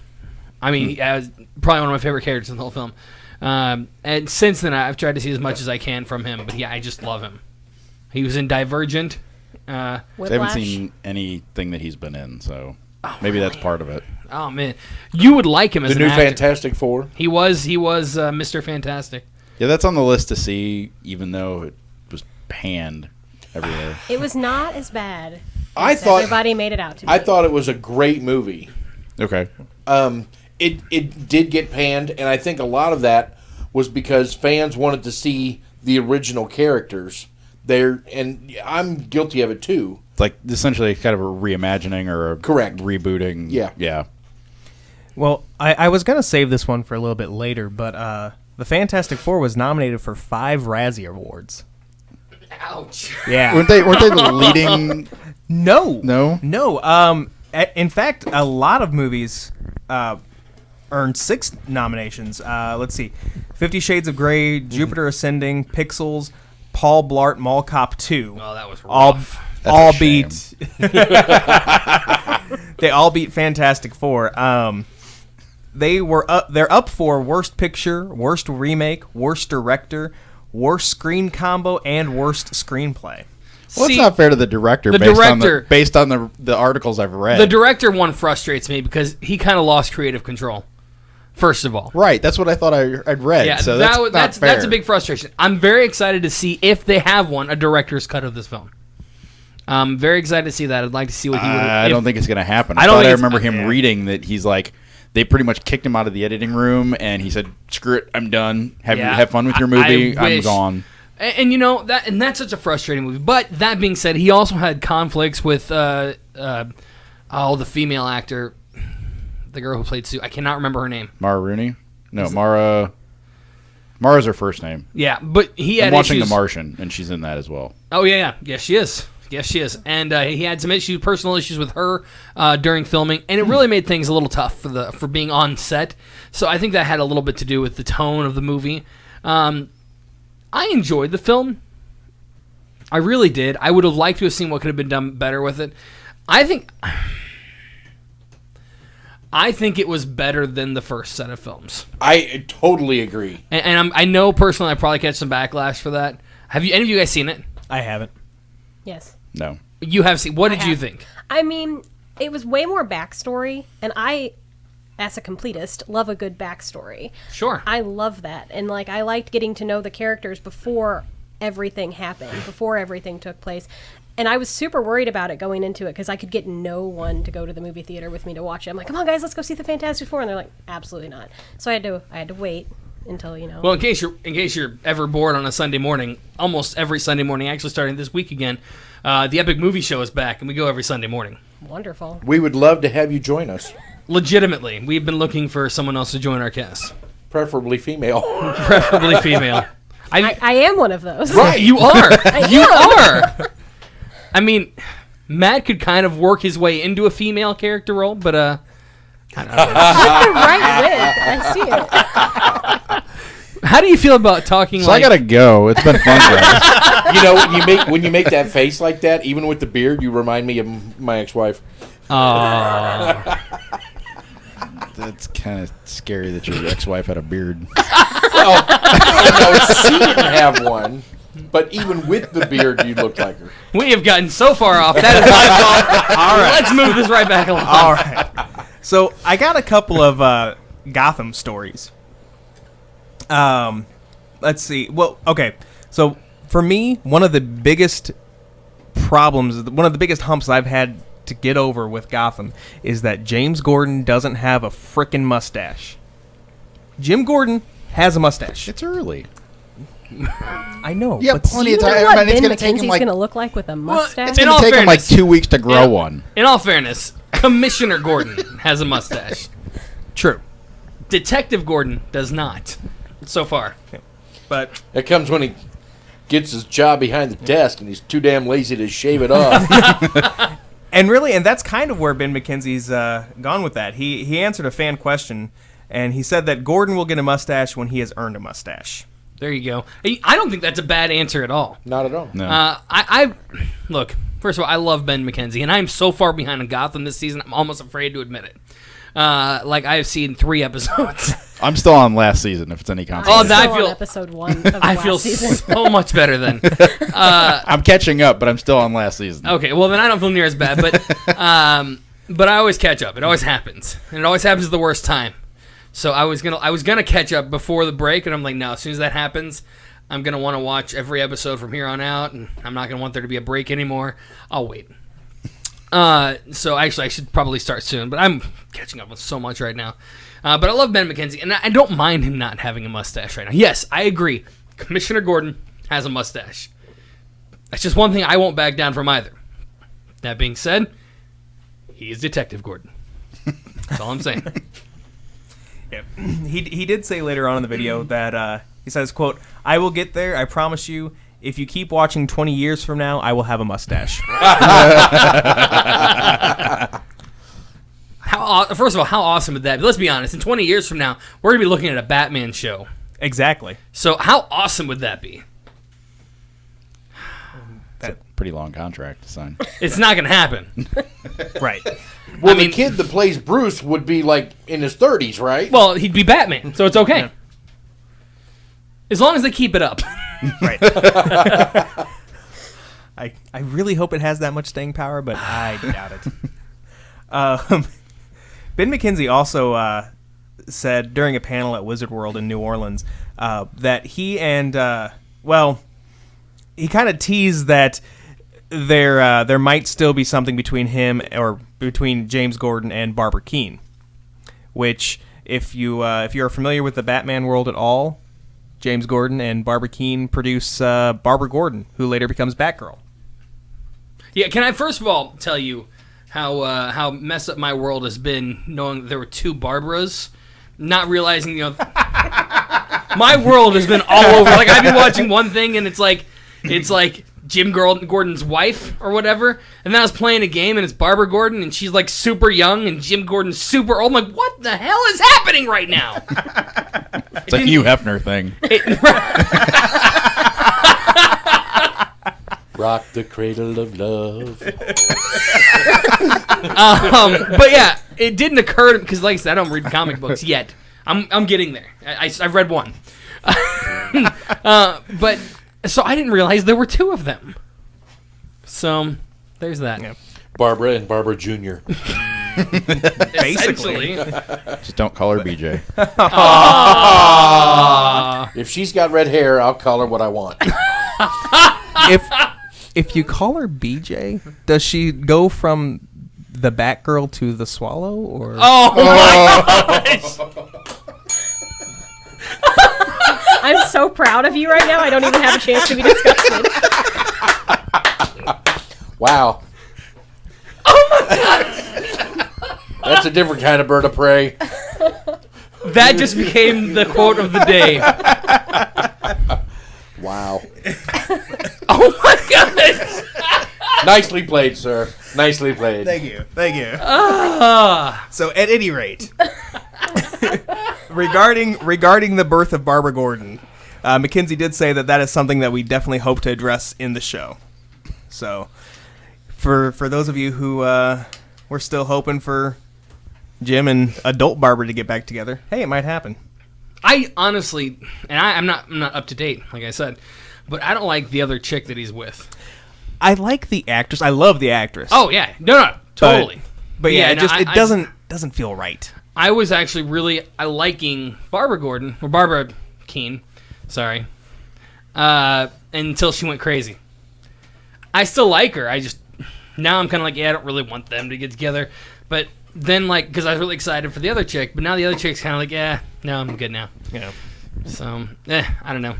I mean, he was probably one of my favorite characters in the whole film. And since then, I've tried to see as much as I can from him, but yeah, I just love him. He was in Divergent. I haven't Whiplash. seen anything that he's been in, so maybe that's part of it. Oh man, you would like him as The an new actor. Fantastic Four. He was Mr. Fantastic. Yeah, that's on the list to see, even though it was panned everywhere. It was not as bad. I as thought everybody made it out to be. I thought it was a great movie. Okay. It did get panned, and I think a lot of that was because fans wanted to see the original characters there, and I'm guilty of it too. It's like essentially kind of a reimagining or a Correct. rebooting. Yeah. Yeah. Well, I was going to save this one for a little bit later, but the Fantastic Four was nominated for 5 Razzie Awards. Ouch. Yeah. Weren't they the leading? No. No? In fact, a lot of movies earned 6 nominations. Let's see. 50 Shades of Grey, Jupiter Ascending, Pixels, Paul Blart Mall Cop 2. Oh, that was all rough. That's all a shame. beat they all beat Fantastic Four. They're up for Worst Picture, Worst Remake, Worst Director, Worst Screen Combo, and Worst Screenplay. Well, See, it's not fair to the director. the based director- on the articles I've read. The director one frustrates me because he kind of lost creative control. First of all, Right, that's what I thought I'd read. yeah, so that's not that's fair. a big frustration. I'm very excited to see if they have a director's cut of this film. I'm very excited to see that. I'd like to see what he would. I don't think it's going to happen. I don't think I it's- remember him yeah. reading that he's like, they pretty much kicked him out of the editing room, and he said, "Screw it, I'm done. Have fun with your movie. I'm wish- gone." And you know that's such a frustrating movie. But that being said, he also had conflicts with the female actor, the girl who played Sue. I cannot remember her name. Mara Rooney? No, Mara. Mara's her first name. Yeah, but he had I'm watching issues. The Martian, and she's in that as well. Oh yeah, she is. Yes, she is. And he had some personal issues with her during filming, and it really made things a little tough for being on set. So I think that had a little bit to do with the tone of the movie. I enjoyed the film. I really did. I would have liked to have seen what could have been done better with it. I think it was better than the first set of films. I totally agree. And I know personally I probably catch some backlash for that. Have any of you guys seen it? I haven't. Yes. No. You have seen. What did you have. think? I mean, it was way more backstory, and I, as a completist, love a good backstory. Sure. I love that, and I liked getting to know the characters before everything happened, before everything took place. And I was super worried about it going into it because I could get no one to go to the movie theater with me to watch it. I'm like, come on, guys, let's go see the Fantastic Four, and they're like, absolutely not. So I had to wait until Well, in case you're ever bored on a Sunday morning, almost every Sunday morning, actually starting this week again, the Epic Movie Show is back, and we go every Sunday morning. Wonderful. We would love to have you join us, Legitimately, we've been looking for someone else to join our cast, preferably female. preferably female. I am one of those. Right, you are. You are. I mean, Matt could kind of work his way into a female character role, but Right with. I see it. how do you feel about talking So I gotta go. It's been fun, guys. You know, when you make that face like that, even with the beard, you remind me of my ex-wife. That's kind of scary that your ex-wife had a beard. No, she didn't have one, but even with the beard, you looked like her. We have gotten so far off. That is my fault. All right, let's move this right back along. All right. So I got a couple of Gotham stories. Let's see. Well, okay. So for me, one of the biggest problems, one of the biggest humps I've had to get over with Gotham is that James Gordon doesn't have a frickin' mustache. Jim Gordon has a mustache. It's early. I know. Yeah, but plenty You of know time. what I mean, it's Ben going to take him McKenzie's like going to look like with a mustache? it's In going all to take him like fairness- 2 weeks to grow one. In all fairness, Commissioner Gordon has a mustache. true. Detective Gordon does not. So far. But It comes when he gets his job behind the desk and he's too damn lazy to shave it off. And really, and that's kind of where Ben McKenzie's gone with that. He answered a fan question And he said that Gordon will get a mustache when he has earned a mustache. There you go. I don't think that's a bad answer at all. Not at all. No. I look. First of all, I love Ben McKenzie, and I'm so far behind on Gotham this season. I'm almost afraid to admit it. Like I have seen 3 episodes. I'm still on last season, if it's any I'm consolation. I still feel- on episode 1 of the I last feel season. so much better then. I'm catching up, but I'm still on last season. Okay, well then I don't feel near as bad, but I always catch up. It always happens, and it always happens at the worst time. So I was gonna catch up before the break, and I'm like, no. As soon as that happens, I'm gonna want to watch every episode from here on out, and I'm not gonna want there to be a break anymore. I'll wait. So actually, I should probably start soon, but I'm catching up with so much right now. But I love Ben McKenzie, and I don't mind him not having a mustache right now. Yes, I agree. Commissioner Gordon has a mustache. That's just one thing I won't back down from either. That being said, he is Detective Gordon. That's all I'm saying. Yep. He did say later on in the video that he says, quote, "I will get there, I promise you. If you keep watching 20 years from now, I will have a mustache." First of all, how awesome would that be? Let's be honest. In 20 years from now, we're going to be looking at a Batman show. Exactly. So how awesome would that be? It's a pretty long contract to sign. It's not going to happen. Right. Well, I mean- the kid that plays Bruce would be like in his 30s, right? Well, he'd be Batman, so it's okay. Yeah. As long as they keep it up. Right. I really hope it has that much staying power, but I doubt it. Ben McKenzie also said during a panel at Wizard World in New Orleans that he and, he kind of teased that there might still be something between him or between James Gordon and Barbara Keene, which if you're familiar with the Batman world at all, James Gordon and Barbara Keene produce Barbara Gordon, who later becomes Batgirl. Yeah, can I first of all tell you how messed up my world has been knowing that there were 2 Barbaras, not realizing, my world has been all over. Like, I've been watching one thing, and it's like Jim Gordon's wife or whatever, and then I was playing a game, and it's Barbara Gordon, and she's, like, super young, and Jim Gordon's super old. I'm like, what the hell is happening right now? It's a Hugh Hefner thing. Rock the cradle of love. But yeah, it didn't occur because, like I said, I don't read comic books yet. I'm getting there. I've read one, but so I didn't realize there were 2 of them. So there's that. Yeah. Barbara and Barbara Jr. Basically, Just don't call her BJ. If she's got red hair, I'll call her what I want. If you call her BJ, does she go from the Batgirl to the Swallow, or? oh my gosh! I'm so proud of you right now. I don't even have a chance to be disgusted. Wow. Oh my god. That's a different kind of bird of prey. That just became the quote of the day. Wow. Oh my gosh! Nicely played, sir. Nicely played. Thank you. So at any rate, regarding the birth of Barbara Gordon, McKenzie did say that is something that we definitely hope to address in the show. So for those of you who were still hoping for Jim and adult Barbara to get back together, hey, it might happen. I honestly, and I'm not up to date, like I said, but I don't like the other chick that he's with. I like the actress. I love the actress. Oh yeah, no, totally. But yeah, it no, just I- it I- doesn't feel right. I was actually really liking Barbara Gordon or Barbara Keene, sorry, until she went crazy. I still like her. Now I'm kind of like, yeah, I don't really want them to get together, but then because I was really excited for the other chick, but now the other chick's kind of like, yeah, no, I'm good now. Yeah. So, I don't know.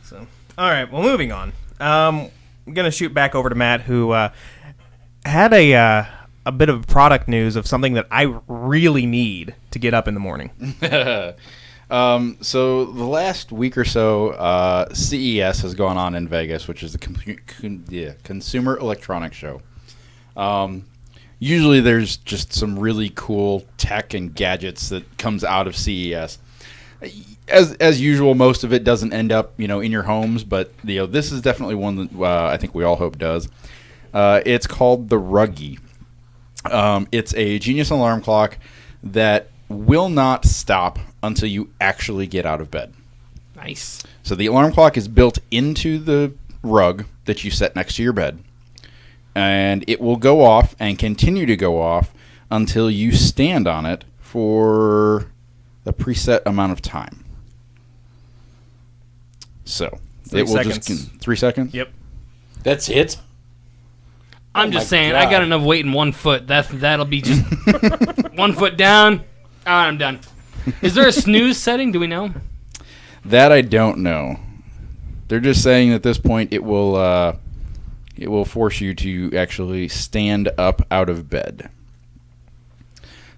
So, all right. Well, moving on. I'm gonna shoot back over to Matt, who had a bit of product news of something that I really need to get up in the morning. So the last week or so, CES has gone on in Vegas, which is the Consumer Electronics Show. usually there's just some really cool tech and gadgets that comes out of CES. As usual, most of it doesn't end up, in your homes, but this is definitely one that I think we all hope does. It's called the Ruggy. It's a Genius alarm clock that will not stop until you actually get out of bed. Nice. So the alarm clock is built into the rug that you set next to your bed, and it will go off and continue to go off until you stand on it for the preset amount of time. So 3 it will seconds. just 3 seconds. Yep. That's it. I'm just my saying, God. I got enough weight in 1 foot. That'll be just 1 foot down. I'm done. Is there a snooze setting? Do we know? That I don't know. They're just saying at this point it will force you to actually stand up out of bed.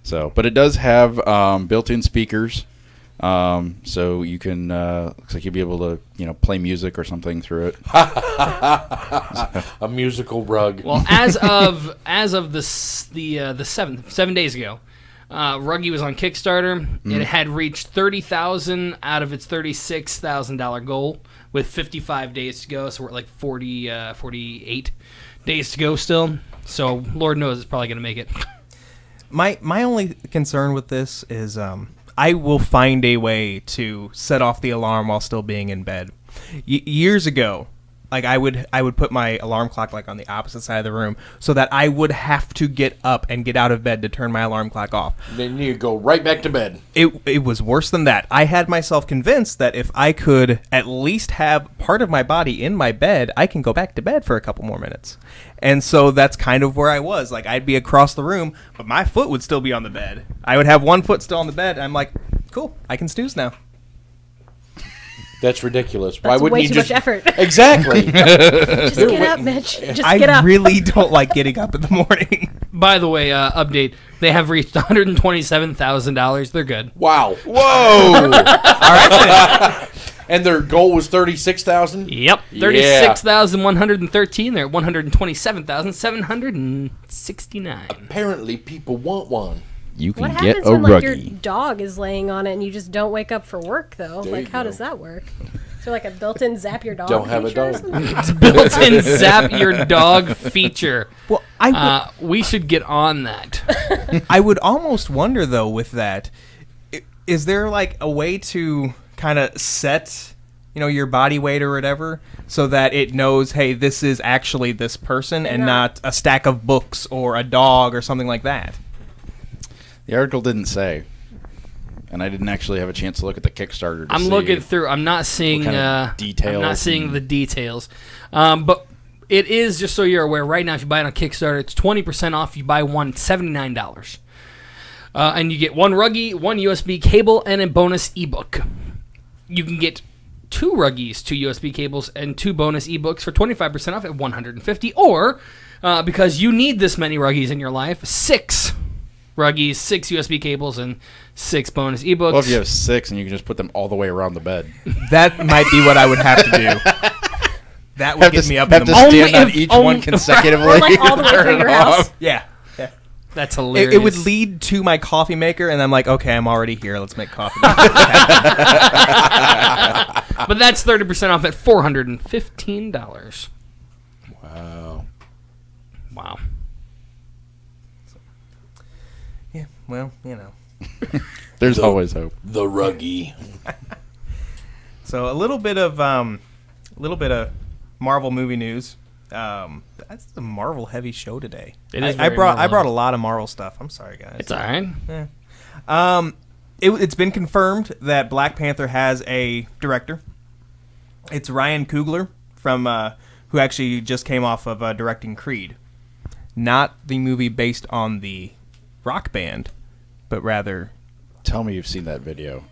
So, but it does have built-in speakers, so you can looks like you'll be able to play music or something through it. A musical rug. Well, as of the 7 days ago, Ruggy was on Kickstarter. It had reached 30,000 out of its $36,000 goal with 55 days to go. So we're at like 48 days to go still. So Lord knows it's probably going to make it. My only concern with this is I will find a way to set off the alarm while still being in bed. Years ago, like I would put my alarm clock like on the opposite side of the room so that I would have to get up and get out of bed to turn my alarm clock off. Then you go right back to bed. It was worse than that. I had myself convinced that if I could at least have part of my body in my bed, I can go back to bed for a couple more minutes. And so that's kind of where I was. Like I'd be across the room, but my foot would still be on the bed. I would have one foot still on the bed, and I'm like, cool, I can snooze now. That's ridiculous. That's Why wouldn't way you too just much effort. Exactly. Just get up, Mitch. Just get I up. really don't like getting up in the morning. By the way, update. They have reached $127,000. They're good. Wow. Whoa! And their goal was 36,000. Yep. 36,113. They're at 127,769. Apparently, people want one. You can What get happens a when like your Ruggy. dog is laying on it and you just don't wake up for work though? There Like you how go. does that work? Is there like a built-in zap your dog? Don't have a feature or dog. something? Built-in zap your dog feature. Well, I would, We should get on that. I would almost wonder though with that, is there like a way to kind of set, your body weight or whatever, so that it knows, hey, this is actually this person and Yeah. not a stack of books or a dog or something like that? The article didn't say, and I didn't actually have a chance to look at the Kickstarter. To I'm see looking through. I'm not seeing kind of details I'm not seeing and- the details. But it is, just so you're aware, right now if you buy it on Kickstarter, it's 20% off. You buy one, $79. And you get one Ruggy, one USB cable, and a bonus ebook. You can get 2 Ruggies, 2 USB cables, and 2 bonus ebooks for 25% off at $150. Or, because you need this many Ruggies in your life, 6 Ruggies, 6 USB cables, and 6 bonus ebooks. Well, if you have 6 and you can just put them all the way around the bed. That might be what I would have to do. That would get me up in have the to morning. Only stand on if- each only- one consecutively. Or like all the way Turn through it your off. house. Yeah. That's hilarious. It would lead to my coffee maker, and I'm like, okay, I'm already here. Let's make coffee. But that's 30% off at $415. Wow. Wow. Yeah, well, There's always hope. The Ruggy. So a little bit of Marvel movie news. That's a Marvel heavy show today. It is I very brought Marvel. a lot of Marvel stuff. I'm sorry, guys. It's all right. It's been confirmed that Black Panther has a director. It's Ryan Coogler from who actually just came off of directing Creed, not the movie based on the rock band, but rather Tell me you've seen that video.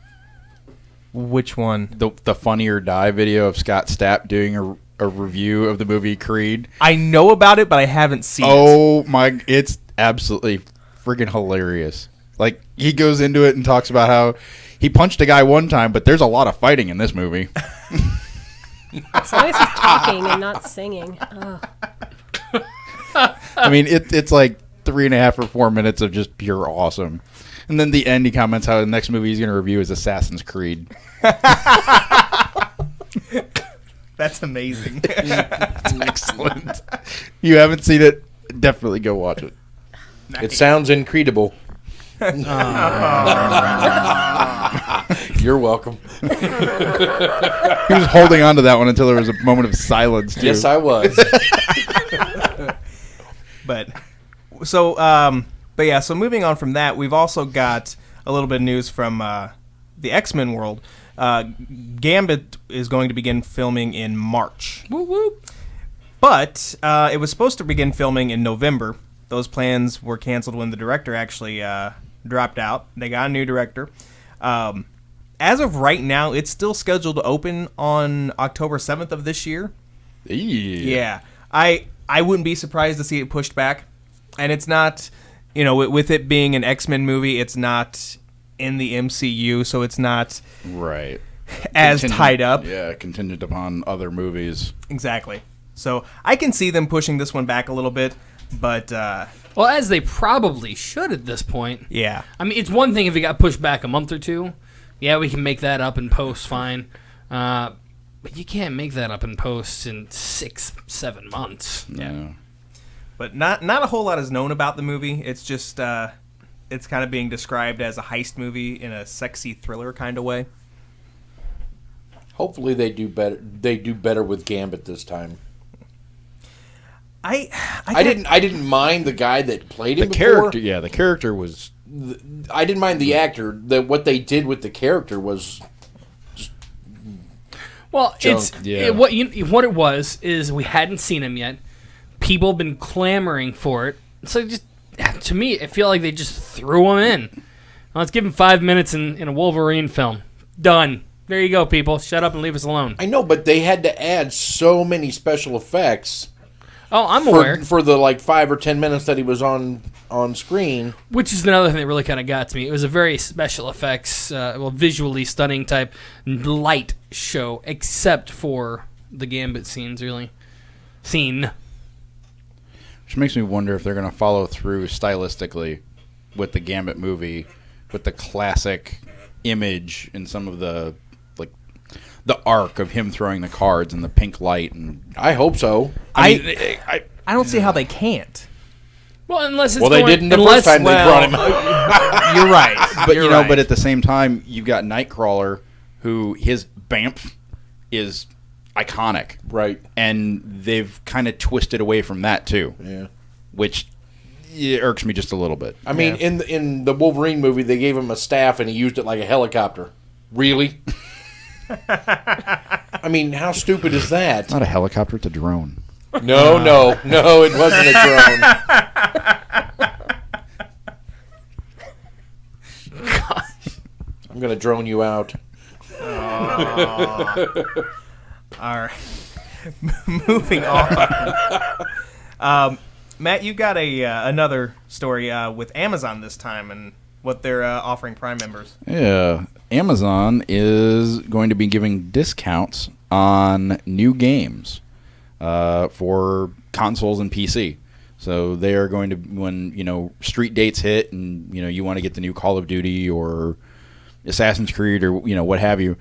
which one? The Funny or Die video of Scott Stapp doing a review of the movie Creed. I know about it, but I haven't seen it. Oh my! It's absolutely freaking hilarious. Like he goes into it and talks about how he punched a guy one time, but there's a lot of fighting in this movie. As long as he's talking and not singing. Ugh. I mean, it's like 3.5 or 4 minutes of just pure awesome. And then the end, he comments how the next movie he's going to review is Assassin's Creed. That's amazing. It's excellent. You haven't seen it? Definitely go watch it. Nice. It sounds incredible. You're welcome. He was holding on to that one until there was a moment of silence, too. Yes, I was. But so moving on from that, we've also got a little bit of news from the X-Men world. Gambit is going to begin filming in March. Whoop, whoop. But it was supposed to begin filming in November. Those plans were canceled when the director actually dropped out. They got a new director. As of right now, it's still scheduled to open on October 7th of this year. Yeah. I wouldn't be surprised to see it pushed back. And it's not, with it being an X-Men movie, it's not in the MCU, so it's not right as tied up. Yeah, contingent upon other movies. Exactly. So I can see them pushing this one back a little bit, but... well, as they probably should at this point. Yeah. I mean, it's one thing if it got pushed back a month or two. Yeah, we can make that up in post, fine. But you can't make that up in post in 6-7 months. Yeah. But not a whole lot is known about the movie. It's just it's kind of being described as a heist movie in a sexy thriller kind of way. Hopefully they do better. They do better with Gambit this time. I didn't mind the guy that played him. The character, yeah, the character was. I didn't mind the actor. What they did with the character was. Well, junk. what it was is we hadn't seen him yet. People have been clamoring for it. So just to me, I feel like they just threw him in. Let's give him 5 minutes in a Wolverine film. Done. There you go, people. Shut up and leave us alone. I know, but they had to add so many special effects. Oh, I'm aware. For the 5 or 10 minutes that he was on screen. Which is another thing that really kind of got to me. It was a very special effects, visually stunning type light show, except for the Gambit scenes, really. Which makes me wonder if they're going to follow through stylistically with the Gambit movie, with the classic image and some of the arc of him throwing the cards and the pink light. And I hope so. I don't see how they can't. Well, unless it's they didn't the first time they brought him. You're right. But but at the same time, you've got Nightcrawler, who his Bamf is iconic, right? And they've kind of twisted away from that too. Yeah, which irks me just a little bit. I mean, in the Wolverine movie, they gave him a staff and he used it like a helicopter. Really? I mean, how stupid is that? It's not a helicopter; it's a drone. No, it wasn't a drone. I'm gonna drone you out. All right. Moving on. Matt, you got another story with Amazon this time and what they're offering Prime members. Yeah, Amazon is going to be giving discounts on new games for consoles and PC. So they are going to, when street dates hit and you want to get the new Call of Duty or Assassin's Creed or what have you,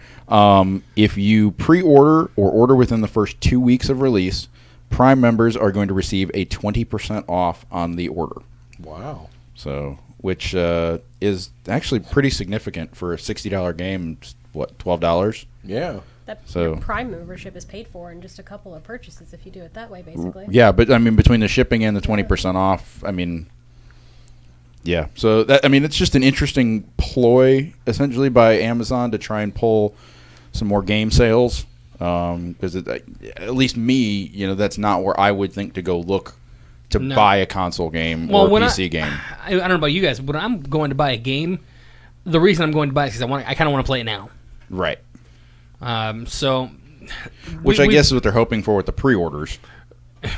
if you pre-order or order within the first 2 weeks of release, Prime members are going to receive a 20% off on the order. Wow. So, which is actually pretty significant for a $60 game. What, $12? Yeah. Your Prime membership is paid for in just a couple of purchases if you do it that way, basically. Yeah, but I mean, between the shipping and the 20% off, I mean, yeah. So it's just an interesting ploy, essentially, by Amazon to try and pull some more game sales. Because at least me, that's not where I would think to go look to buy a console game or a PC game. I don't know about you guys, but when I'm going to buy a game, the reason I'm going to buy it is because I kind of want to play it now. Right. Which I guess is what they're hoping for with the pre-orders.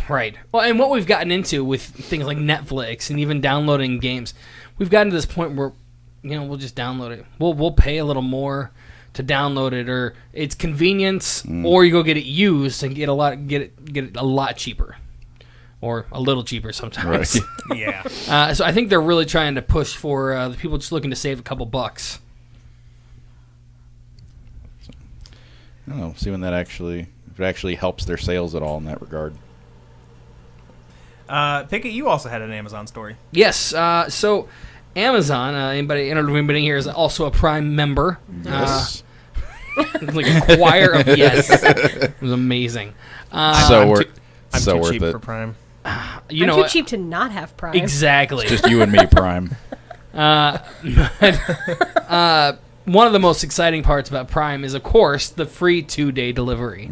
Right. Well, and what we've gotten into with things like Netflix and even downloading games, we've gotten to this point where, we'll just download it. We'll pay a little more to download it, or it's convenience, or you go get it used and get it a lot cheaper. or a little cheaper sometimes. Right. Yeah. So I think they're really trying to push for the people just looking to save a couple bucks. I don't know. See when that if it actually helps their sales at all in that regard. Pickett, you also had an Amazon story. Yes. So Amazon, anybody here is also a Prime member. Yes. Like a choir of yes. It was amazing. So I'm so too worth cheap it. for Prime. You I'm know too what? cheap to not have Prime. Exactly. Just you and me, Prime. One of the most exciting parts about Prime is, of course, the free 2-day delivery,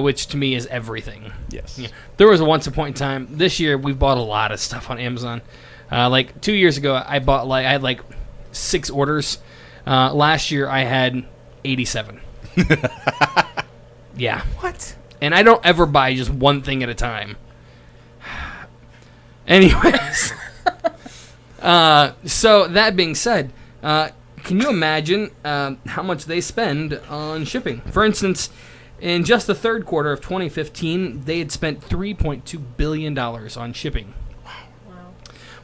which to me is everything. Yes. Yeah. There was a once upon a time. This year, we've bought a lot of stuff on Amazon. Like 2 years ago, I had 6 orders. Last year, I had 87. Yeah. What? And I don't ever buy just one thing at a time. Anyways. So that being said, can you imagine how much they spend on shipping? For instance, in just the third quarter of 2015, they had spent $3.2 billion on shipping. Wow.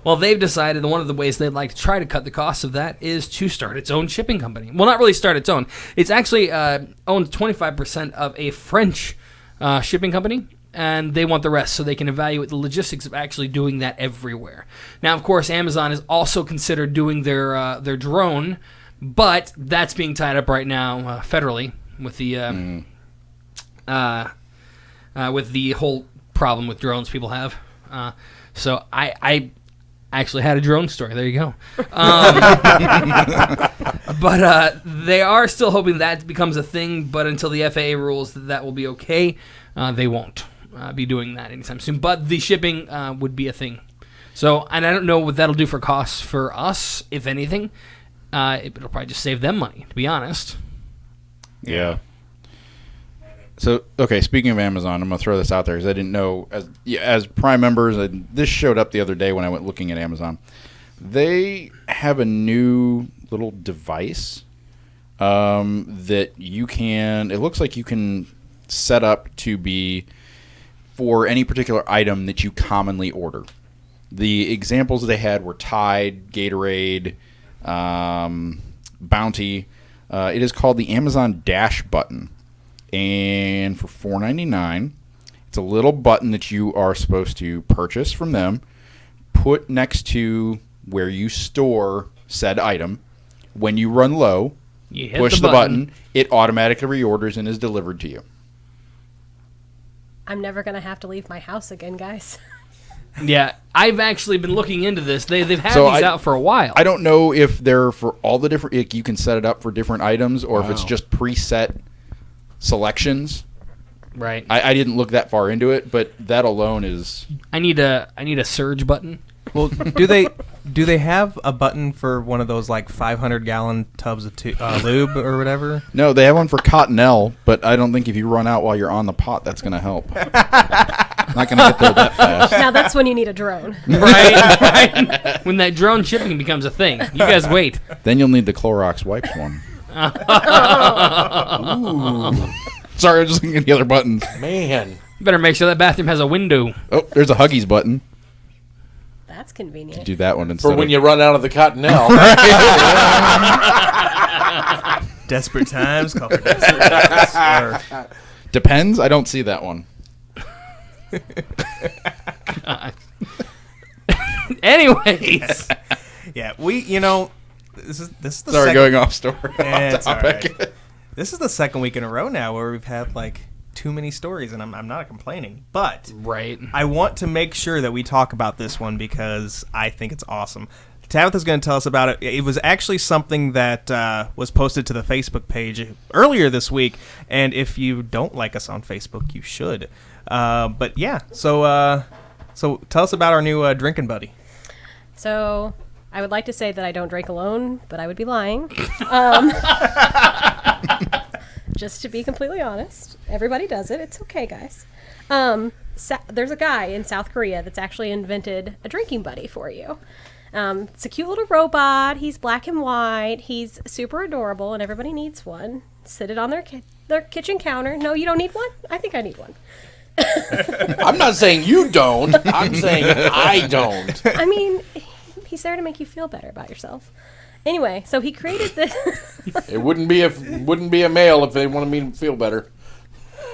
Well, they've decided that one of the ways they'd like to try to cut the cost of that is to start its own shipping company. Well, not really start its own. It's actually owns 25% of a French shipping company, and they want the rest so they can evaluate the logistics of actually doing that everywhere. Now, of course, Amazon is also considered doing their drone, but that's being tied up right now federally with the whole problem with drones people have. So I actually had a drone story. There you go. But they are still hoping that becomes a thing, but until the FAA rules that will be okay, they won't be doing that anytime soon. But the shipping would be a thing. So, and I don't know what that'll do for costs for us, if anything. It'll probably just save them money, to be honest. Yeah. So, okay, speaking of Amazon, I'm going to throw this out there because I didn't know, as Prime members, this showed up the other day when I went looking at Amazon. They have a new little device that you can, it looks like you can set up to be for any particular item that you commonly order. The examples they had were Tide, Gatorade, Bounty. It is called the Amazon Dash button. And for $4.99, it's a little button that you are supposed to purchase from them, put next to where you store said item. When you run low, You hit push the button, it automatically reorders and is delivered to you. I'm never going to have to leave my house again, guys. Yeah, I've actually been looking into this. They've had So these out for a while. I don't know if they're for all the different, like you can set it up for different items or if it's just preset selections. Right. I didn't look that far into it, but that alone is... I need a surge button. Well, do they have a button for one of those like 500-gallon tubs of lube or whatever? No, they have one for Cottonelle, but I don't think if you run out while you're on the pot, that's going to help. Not going to get there that fast. Now that's when you need a drone. Right. When that drone shipping becomes a thing. You guys wait. Then you'll need the Clorox wipes one. Ooh. Sorry, I was just looking at the other buttons. Man. Better make sure that bathroom has a window. Oh, there's a Huggies button. That's convenient. Do that one instead For when of... you run out of the Cottonelle. Desperate times call for desperate times. Depends. I don't see that one. Anyways. Yeah, this is the Sorry, second, going off story. It's all topic. right. This is the second week in a row now where we've had like too many stories, and I'm not complaining, but Right. I want to make sure that we talk about this one because I think it's awesome. Tabitha's going to tell us about it. It was actually something that was posted to the Facebook page earlier this week, and if you don't like us on Facebook, you should. But yeah, so tell us about our new drinking buddy. So I would like to say that I don't drink alone, but I would be lying. Just to be completely honest, everybody does it. It's okay, guys. There's a guy in South Korea that's actually invented a drinking buddy for you. It's a cute little robot. He's black and white. He's super adorable, and everybody needs one. Sit it on their kitchen counter. No, you don't need one? I think I need one. I'm not saying you don't. I'm saying I don't. I mean, he's there to make you feel better about yourself. Anyway, so he created this. It wouldn't be a male if they wanted me to feel better.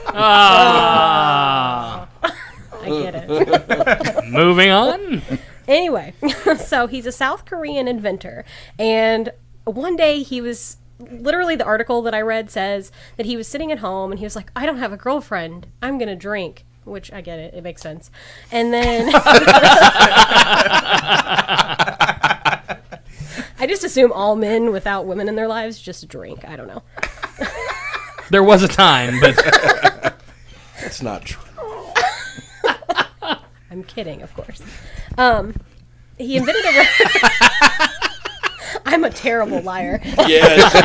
Ah. I get it. Moving on. Anyway, so he's a South Korean inventor, and one day he was, literally the article that I read says that he was sitting at home and he was like, I don't have a girlfriend, I'm gonna drink, which I get it makes sense. And then I just assume all men without women in their lives just drink. I don't know. There was a time, but That's not true. I'm kidding, of course. He invented a. I'm a terrible liar. Yes, you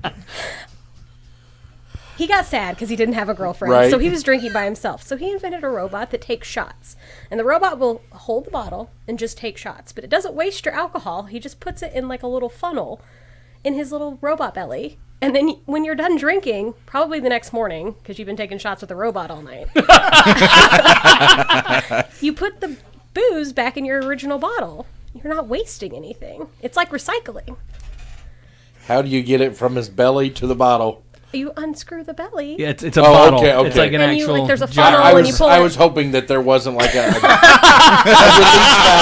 are. He got sad because he didn't have a girlfriend, Right. so he was drinking by himself. So he invented a robot that takes shots, and the robot will hold the bottle and just take shots, but it doesn't waste your alcohol. He just puts it in like a little funnel in his little robot belly, and then when you're done drinking, probably the next morning, because you've been taking shots with the robot all night, you put the booze back in your original bottle. You're not wasting anything. It's like recycling. How do you get it from his belly to the bottle? You unscrew the belly. yeah, it's a Oh, bottle. okay, okay. It's like an And you, actual like, there's a jar. funnel. I when you was pull I it- was hoping that there wasn't like a release valve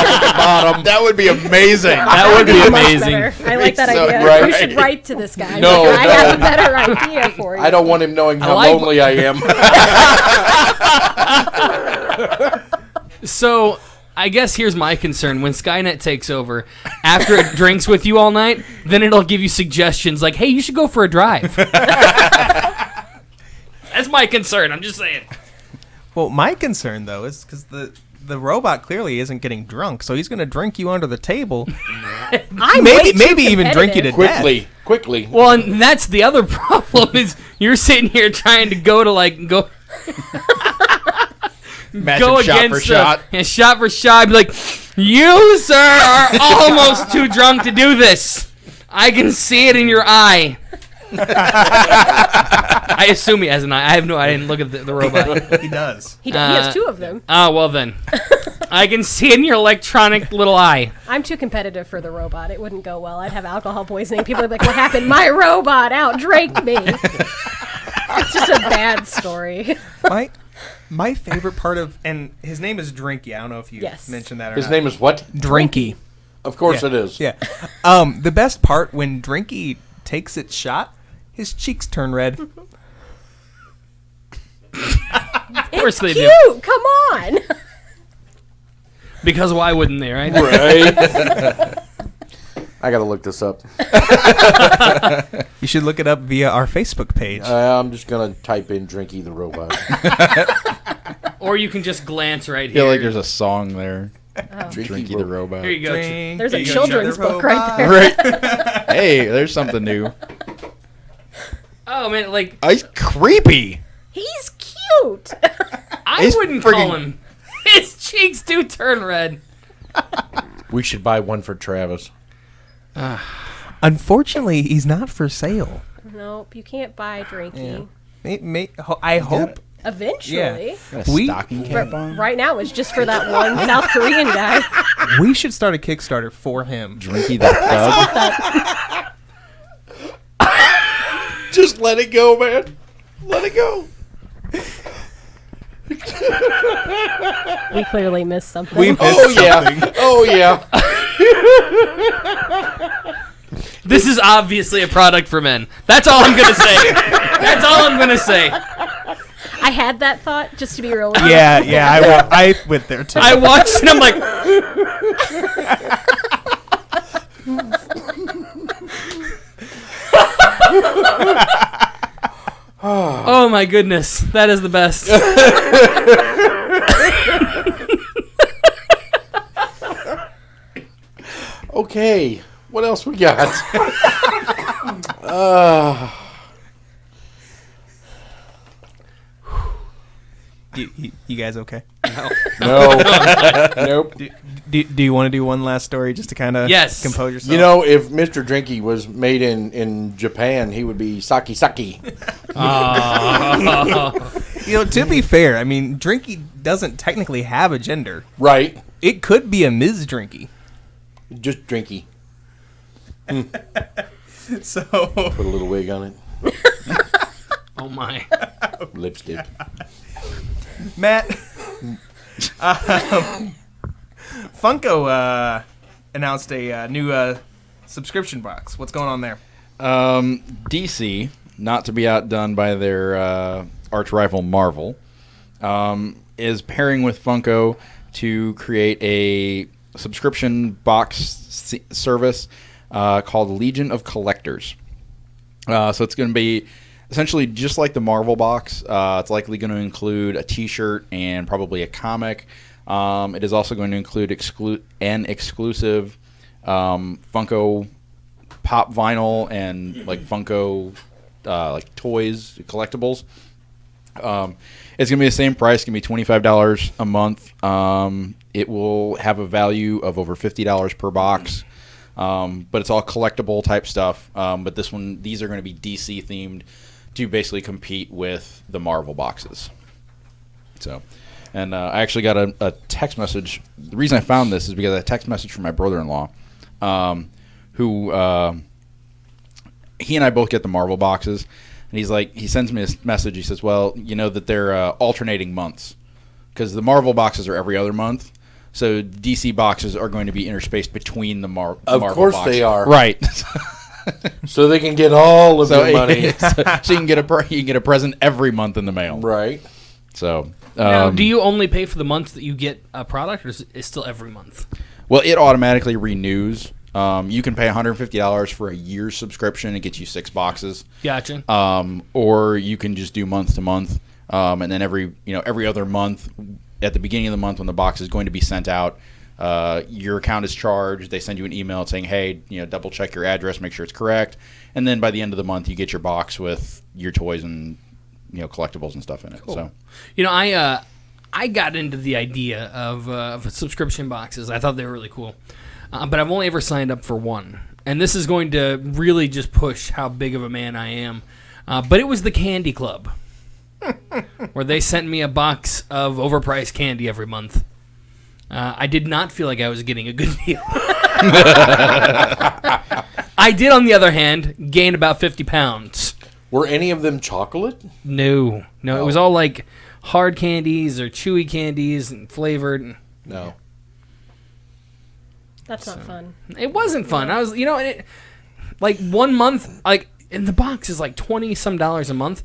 at the bottom. That would be amazing. That would be Much amazing. better. I like that So idea. right. We should write to this guy. No, Like, I no. have a better idea for you. I don't want him knowing how like- lonely I am. So, I guess here's my concern. When Skynet takes over, after it drinks with you all night, then it'll give you suggestions like, hey, you should go for a drive. That's my concern. I'm just saying. Well, my concern though is because the robot clearly isn't getting drunk, so he's going to drink you under the table. I'm way too maybe even drink you to competitive. Quickly. Well, and that's the other problem is you're sitting here trying to go Matching go shot against for shot. shot for shot. Be like, you, sir, are almost too drunk to do this. I can see it in your eye. I assume he has an eye. I didn't look at the robot. He does. He has two of them. Oh, well then. I can see it in your electronic little eye. I'm too competitive for the robot. It wouldn't go well. I'd have alcohol poisoning. People would be like, what happened? My robot outdrank me. It's just a bad story. My favorite part of, and his name is Drinky. I don't know if you Yes. mentioned that or His not. name is what? Drinky. Of course it is. Yeah. The best part when Drinky takes its shot, his cheeks turn red. Of course they do. Cute! Come on! Because why wouldn't they, right? Right. I gotta look this up. You should look it up via our Facebook page. I'm just gonna type in Drinky the robot. Or you can just glance right I feel here. like there's a song there. Drinky Drinky the robot. Here you go. There's a Drinky children's the book robot. right there. Right. Hey, there's something new. Oh, man, like, He's creepy. He's cute! I He's wouldn't call friggin- him. His cheeks do turn red. We should buy one for Travis. Unfortunately, he's not for sale. Nope, you can't buy Drinky. I hope. Eventually. Got a We- stocking cap on. Right now, it's just for that one South Korean guy. We should start a Kickstarter for him. Drinky the thug. Just let it go, man. Let it go. We clearly missed something. We missed Oh something. yeah. Oh yeah. This is obviously a product for men. That's all I'm going to say. That's all I'm going to say. I had that thought, just to be real with you. Yeah, I went there too. I watched and I'm like, oh my goodness. That is the best. Okay. What else we got? You guys okay? No. Nope. Do you want to do one last story just to kind of Yes. compose yourself? You know, if Mr. Drinky was made in Japan, he would be Saki Saki. To be fair, I mean, Drinky doesn't technically have a gender. Right. It could be a Ms. Drinky. Just Drinky. So Put a little wig on it. Oh my. Lipstick. Matt, Funko announced a new subscription box. What's going on there? DC, not to be outdone by their arch rival Marvel, is pairing with Funko to create a subscription box service called Legion of Collectors. So it's going to be essentially just like the Marvel box. It's likely going to include a T-shirt and probably a comic. It is also going to include an exclusive Funko Pop vinyl and like Funko like toys, collectibles. It's going to be the same price. It's going to be $25 a month. It will have a value of over $50 per box. But it's all collectible type stuff. But these are going to be DC themed to basically compete with the Marvel boxes. So, and I actually got a text message. The reason I found this is because I got a text message from my brother-in-law, who he and I both get the Marvel boxes, and he sends me this message. He says, "Well, you know that they're alternating months because the Marvel boxes are every other month." So DC boxes are going to be interspaced between the Marvel boxes. Of course they are. Right. So they can get all of your money. So you can get a present every month in the mail. Right. So Now, do you only pay for the months that you get a product, or is it still every month? well, it automatically renews. You can pay $150 for a year's subscription. It gets you 6 boxes. Gotcha. Or you can just do month to month, and then every other month, at the beginning of the month when the box is going to be sent out, your account is charged. They send you an email saying, "Hey, double check your address, make sure it's correct." And then by the end of the month, you get your box with your toys and collectibles and stuff in it. Cool. So, I got into the idea of subscription boxes. I thought they were really cool, but I've only ever signed up for one, and this is going to really just push how big of a man I am. But it was the Candy Club, where they sent me a box of overpriced candy every month. I did not feel like I was getting a good deal. I did, on the other hand, gain about 50 pounds. Were any of them chocolate? No. It was all like hard candies or chewy candies and flavored. No. That's not fun. It wasn't fun. I was, like 1 month, like, and the box is like $20-some a month,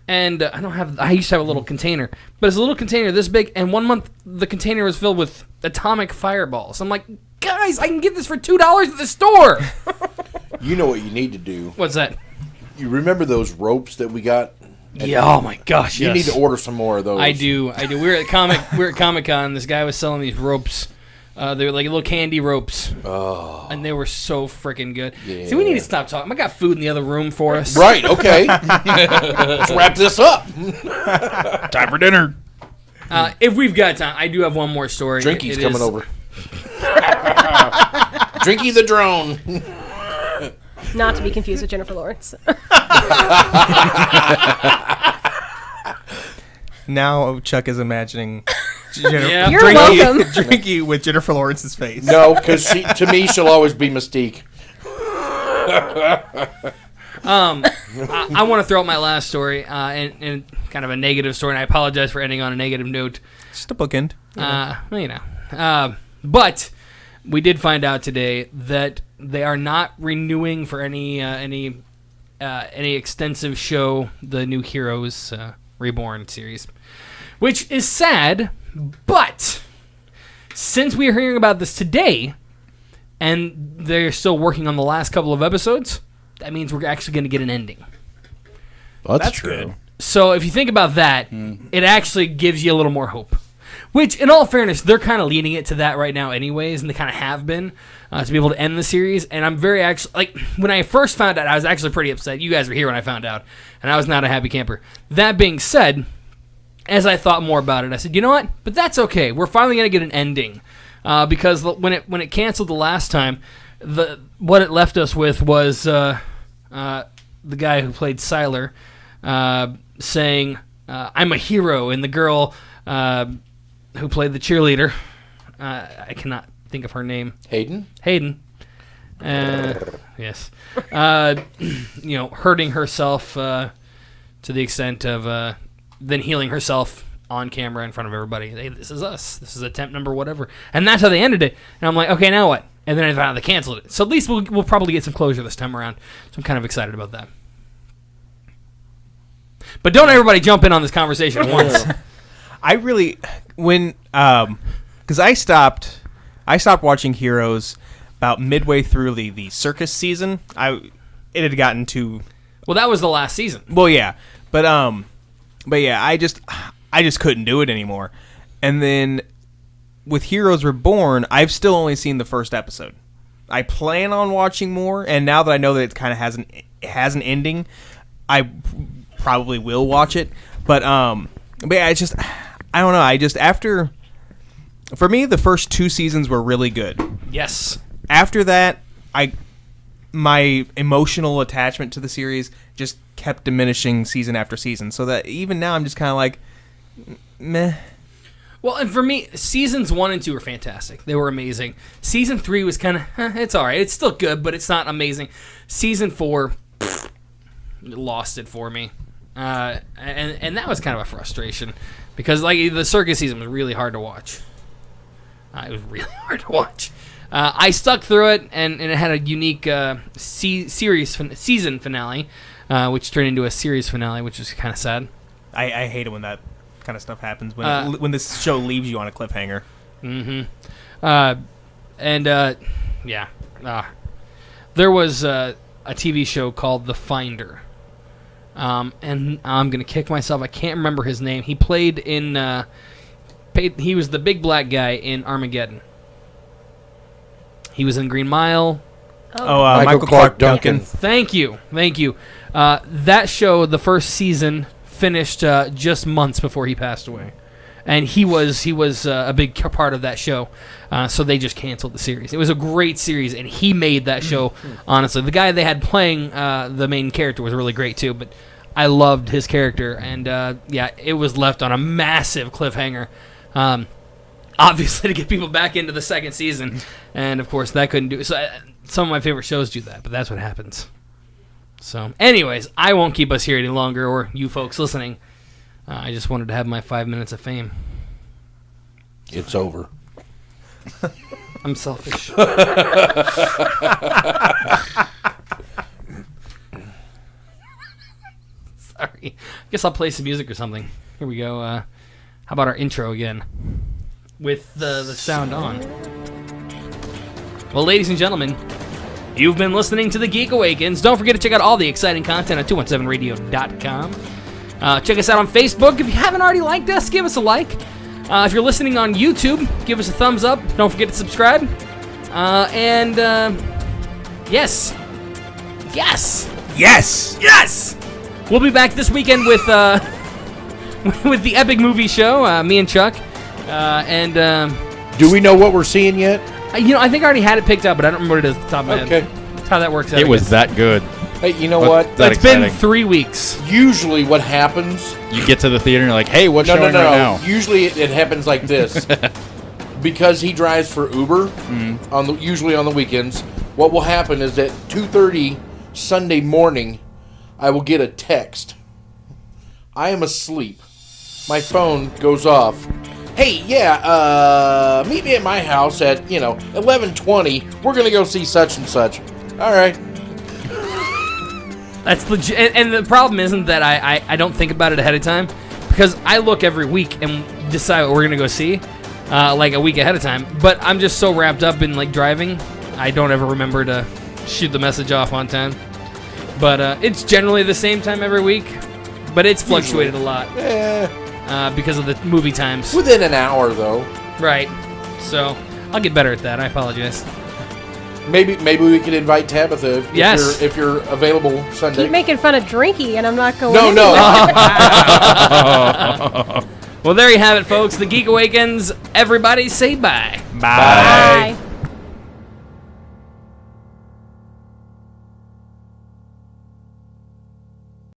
and I used to have a little container, but it's a little container this big, and 1 month the container was filled with atomic fireballs. I'm like, guys, I can get this for $2 at the store. You know what you need to do. What's that? You remember those ropes that we got? Yeah. Oh my gosh. You yes. need to order some more of those. I do. We were at Comic-Con. This guy was selling these ropes. They were like little candy ropes. Oh. And they were so freaking good. Yeah. See, we need to stop talking. I got food in the other room for us. Right, okay. Let's wrap this up. time for dinner. If we've got time, I do have one more story. Drinky's coming over. Drinky the drone. Not to be confused with Jennifer Lawrence. Now Chuck is imagining Yeah. You're welcome. Drinky with Jennifer Lawrence's face. No, because to me, she'll always be Mystique. I want to throw out my last story, and kind of a negative story, and I apologize for ending on a negative note. Just a bookend. But we did find out today that they are not renewing for any extensive show the new Heroes Reborn series, which is sad. But since we are hearing about this today, and they're still working on the last couple of episodes, that means we're actually going to get an ending. Well, that's true. Good. So if you think about that, it actually gives you a little more hope. Which, in all fairness, they're kind of leaning it to that right now anyways, and they kind of have been, to be able to end the series. And I'm very when I first found out, I was actually pretty upset. You guys were here when I found out, and I was not a happy camper. That being said, as I thought more about it, I said, you know what? But that's okay. We're finally going to get an ending. Because when it canceled the last time, what it left us with was the guy who played Sylar saying, I'm a Hero, and the girl who played the cheerleader, I cannot think of her name. Hayden. Yes. Hurting herself to the extent of then healing herself on camera in front of everybody. Hey, this is us. This is attempt number whatever. And that's how they ended it. And I'm like, okay, now what? And then I found out they canceled it. So at least we'll probably get some closure this time around. So I'm kind of excited about that. But don't everybody jump in on this conversation at once. I really, because I stopped watching Heroes about midway through the circus season. It had gotten to. Well, that was the last season. Well, yeah, but yeah, I just couldn't do it anymore. And then with Heroes Reborn, I've still only seen the first episode. I plan on watching more, and now that I know that it kind of has an ending, I probably will watch it. But yeah, I don't know. For me, the first 2 seasons were really good. Yes. After that, my emotional attachment to the series just kept diminishing season after season. So that even now, I'm just kind of like, meh. Well, and for me, seasons 1 and 2 were fantastic. They were amazing. Season 3 was kind of, it's all right. It's still good, but it's not amazing. Season 4 lost it for me. And that was kind of a frustration because like the circus season was really hard to watch. It was really hard to watch. I stuck through it, and it had a unique season finale, which turned into a series finale, which is kind of sad. I hate it when that kind of stuff happens, when this show leaves you on a cliffhanger. Mm-hmm. There was a TV show called The Finder. And I'm going to kick myself. I can't remember his name. He played in... he was the big black guy in Armageddon. He was in Green Mile. Michael Clark Duncan. Thank you. That show, the first season, finished just months before he passed away. And he was a big part of that show. So they just canceled the series. It was a great series, and he made that show, honestly. The guy they had playing the main character was really great, too. But I loved his character. And, it was left on a massive cliffhanger. Obviously, to get people back into the second season. And, of course, that couldn't do it. So some of my favorite shows do that, but that's what happens. So, anyways, I won't keep us here any longer, or you folks listening. I just wanted to have my 5 minutes of fame. It's over. I'm selfish. Sorry. I guess I'll play some music or something. Here we go. How about our intro again? With the sound on. Well, ladies and gentlemen, you've been listening to the Geek Awakens. Don't forget to check out all the exciting content at 217radio.com. Check us out on Facebook. If you haven't already liked us, give us a like. If you're listening on YouTube, give us a thumbs up. Don't forget to subscribe. Yes. We'll be back this weekend with with the Epic Movie Show. Me and Chuck. Do we know what we're seeing yet? I think I already had it picked up, but I don't remember what it is off the top of my head. That's how that works out. It was that good. Hey, you know what? It's been 3 weeks. Usually what happens... You get to the theater and you're like, hey, what's showing right now? Usually it happens like this. Because he drives for Uber, usually on the weekends, what will happen is at 2:30 Sunday morning, I will get a text. I am asleep. My phone goes off. Hey, meet me at my house at, 11:20. We're going to go see such and such. All right. That's legit. And the problem isn't that I don't think about it ahead of time, because I look every week and decide what we're going to go see, like a week ahead of time. But I'm just so wrapped up in like driving, I don't ever remember to shoot the message off on time. But it's generally the same time every week, but it's fluctuated a lot. Because of the movie times. Within an hour, though. Right. So I'll get better at that. I apologize. Maybe we could invite Tabitha if you're available Sunday. Keep making fun of Drinky, and I'm not going. No. Well, there you have it, folks. The Geek Awakens. Everybody say bye. Bye. Bye.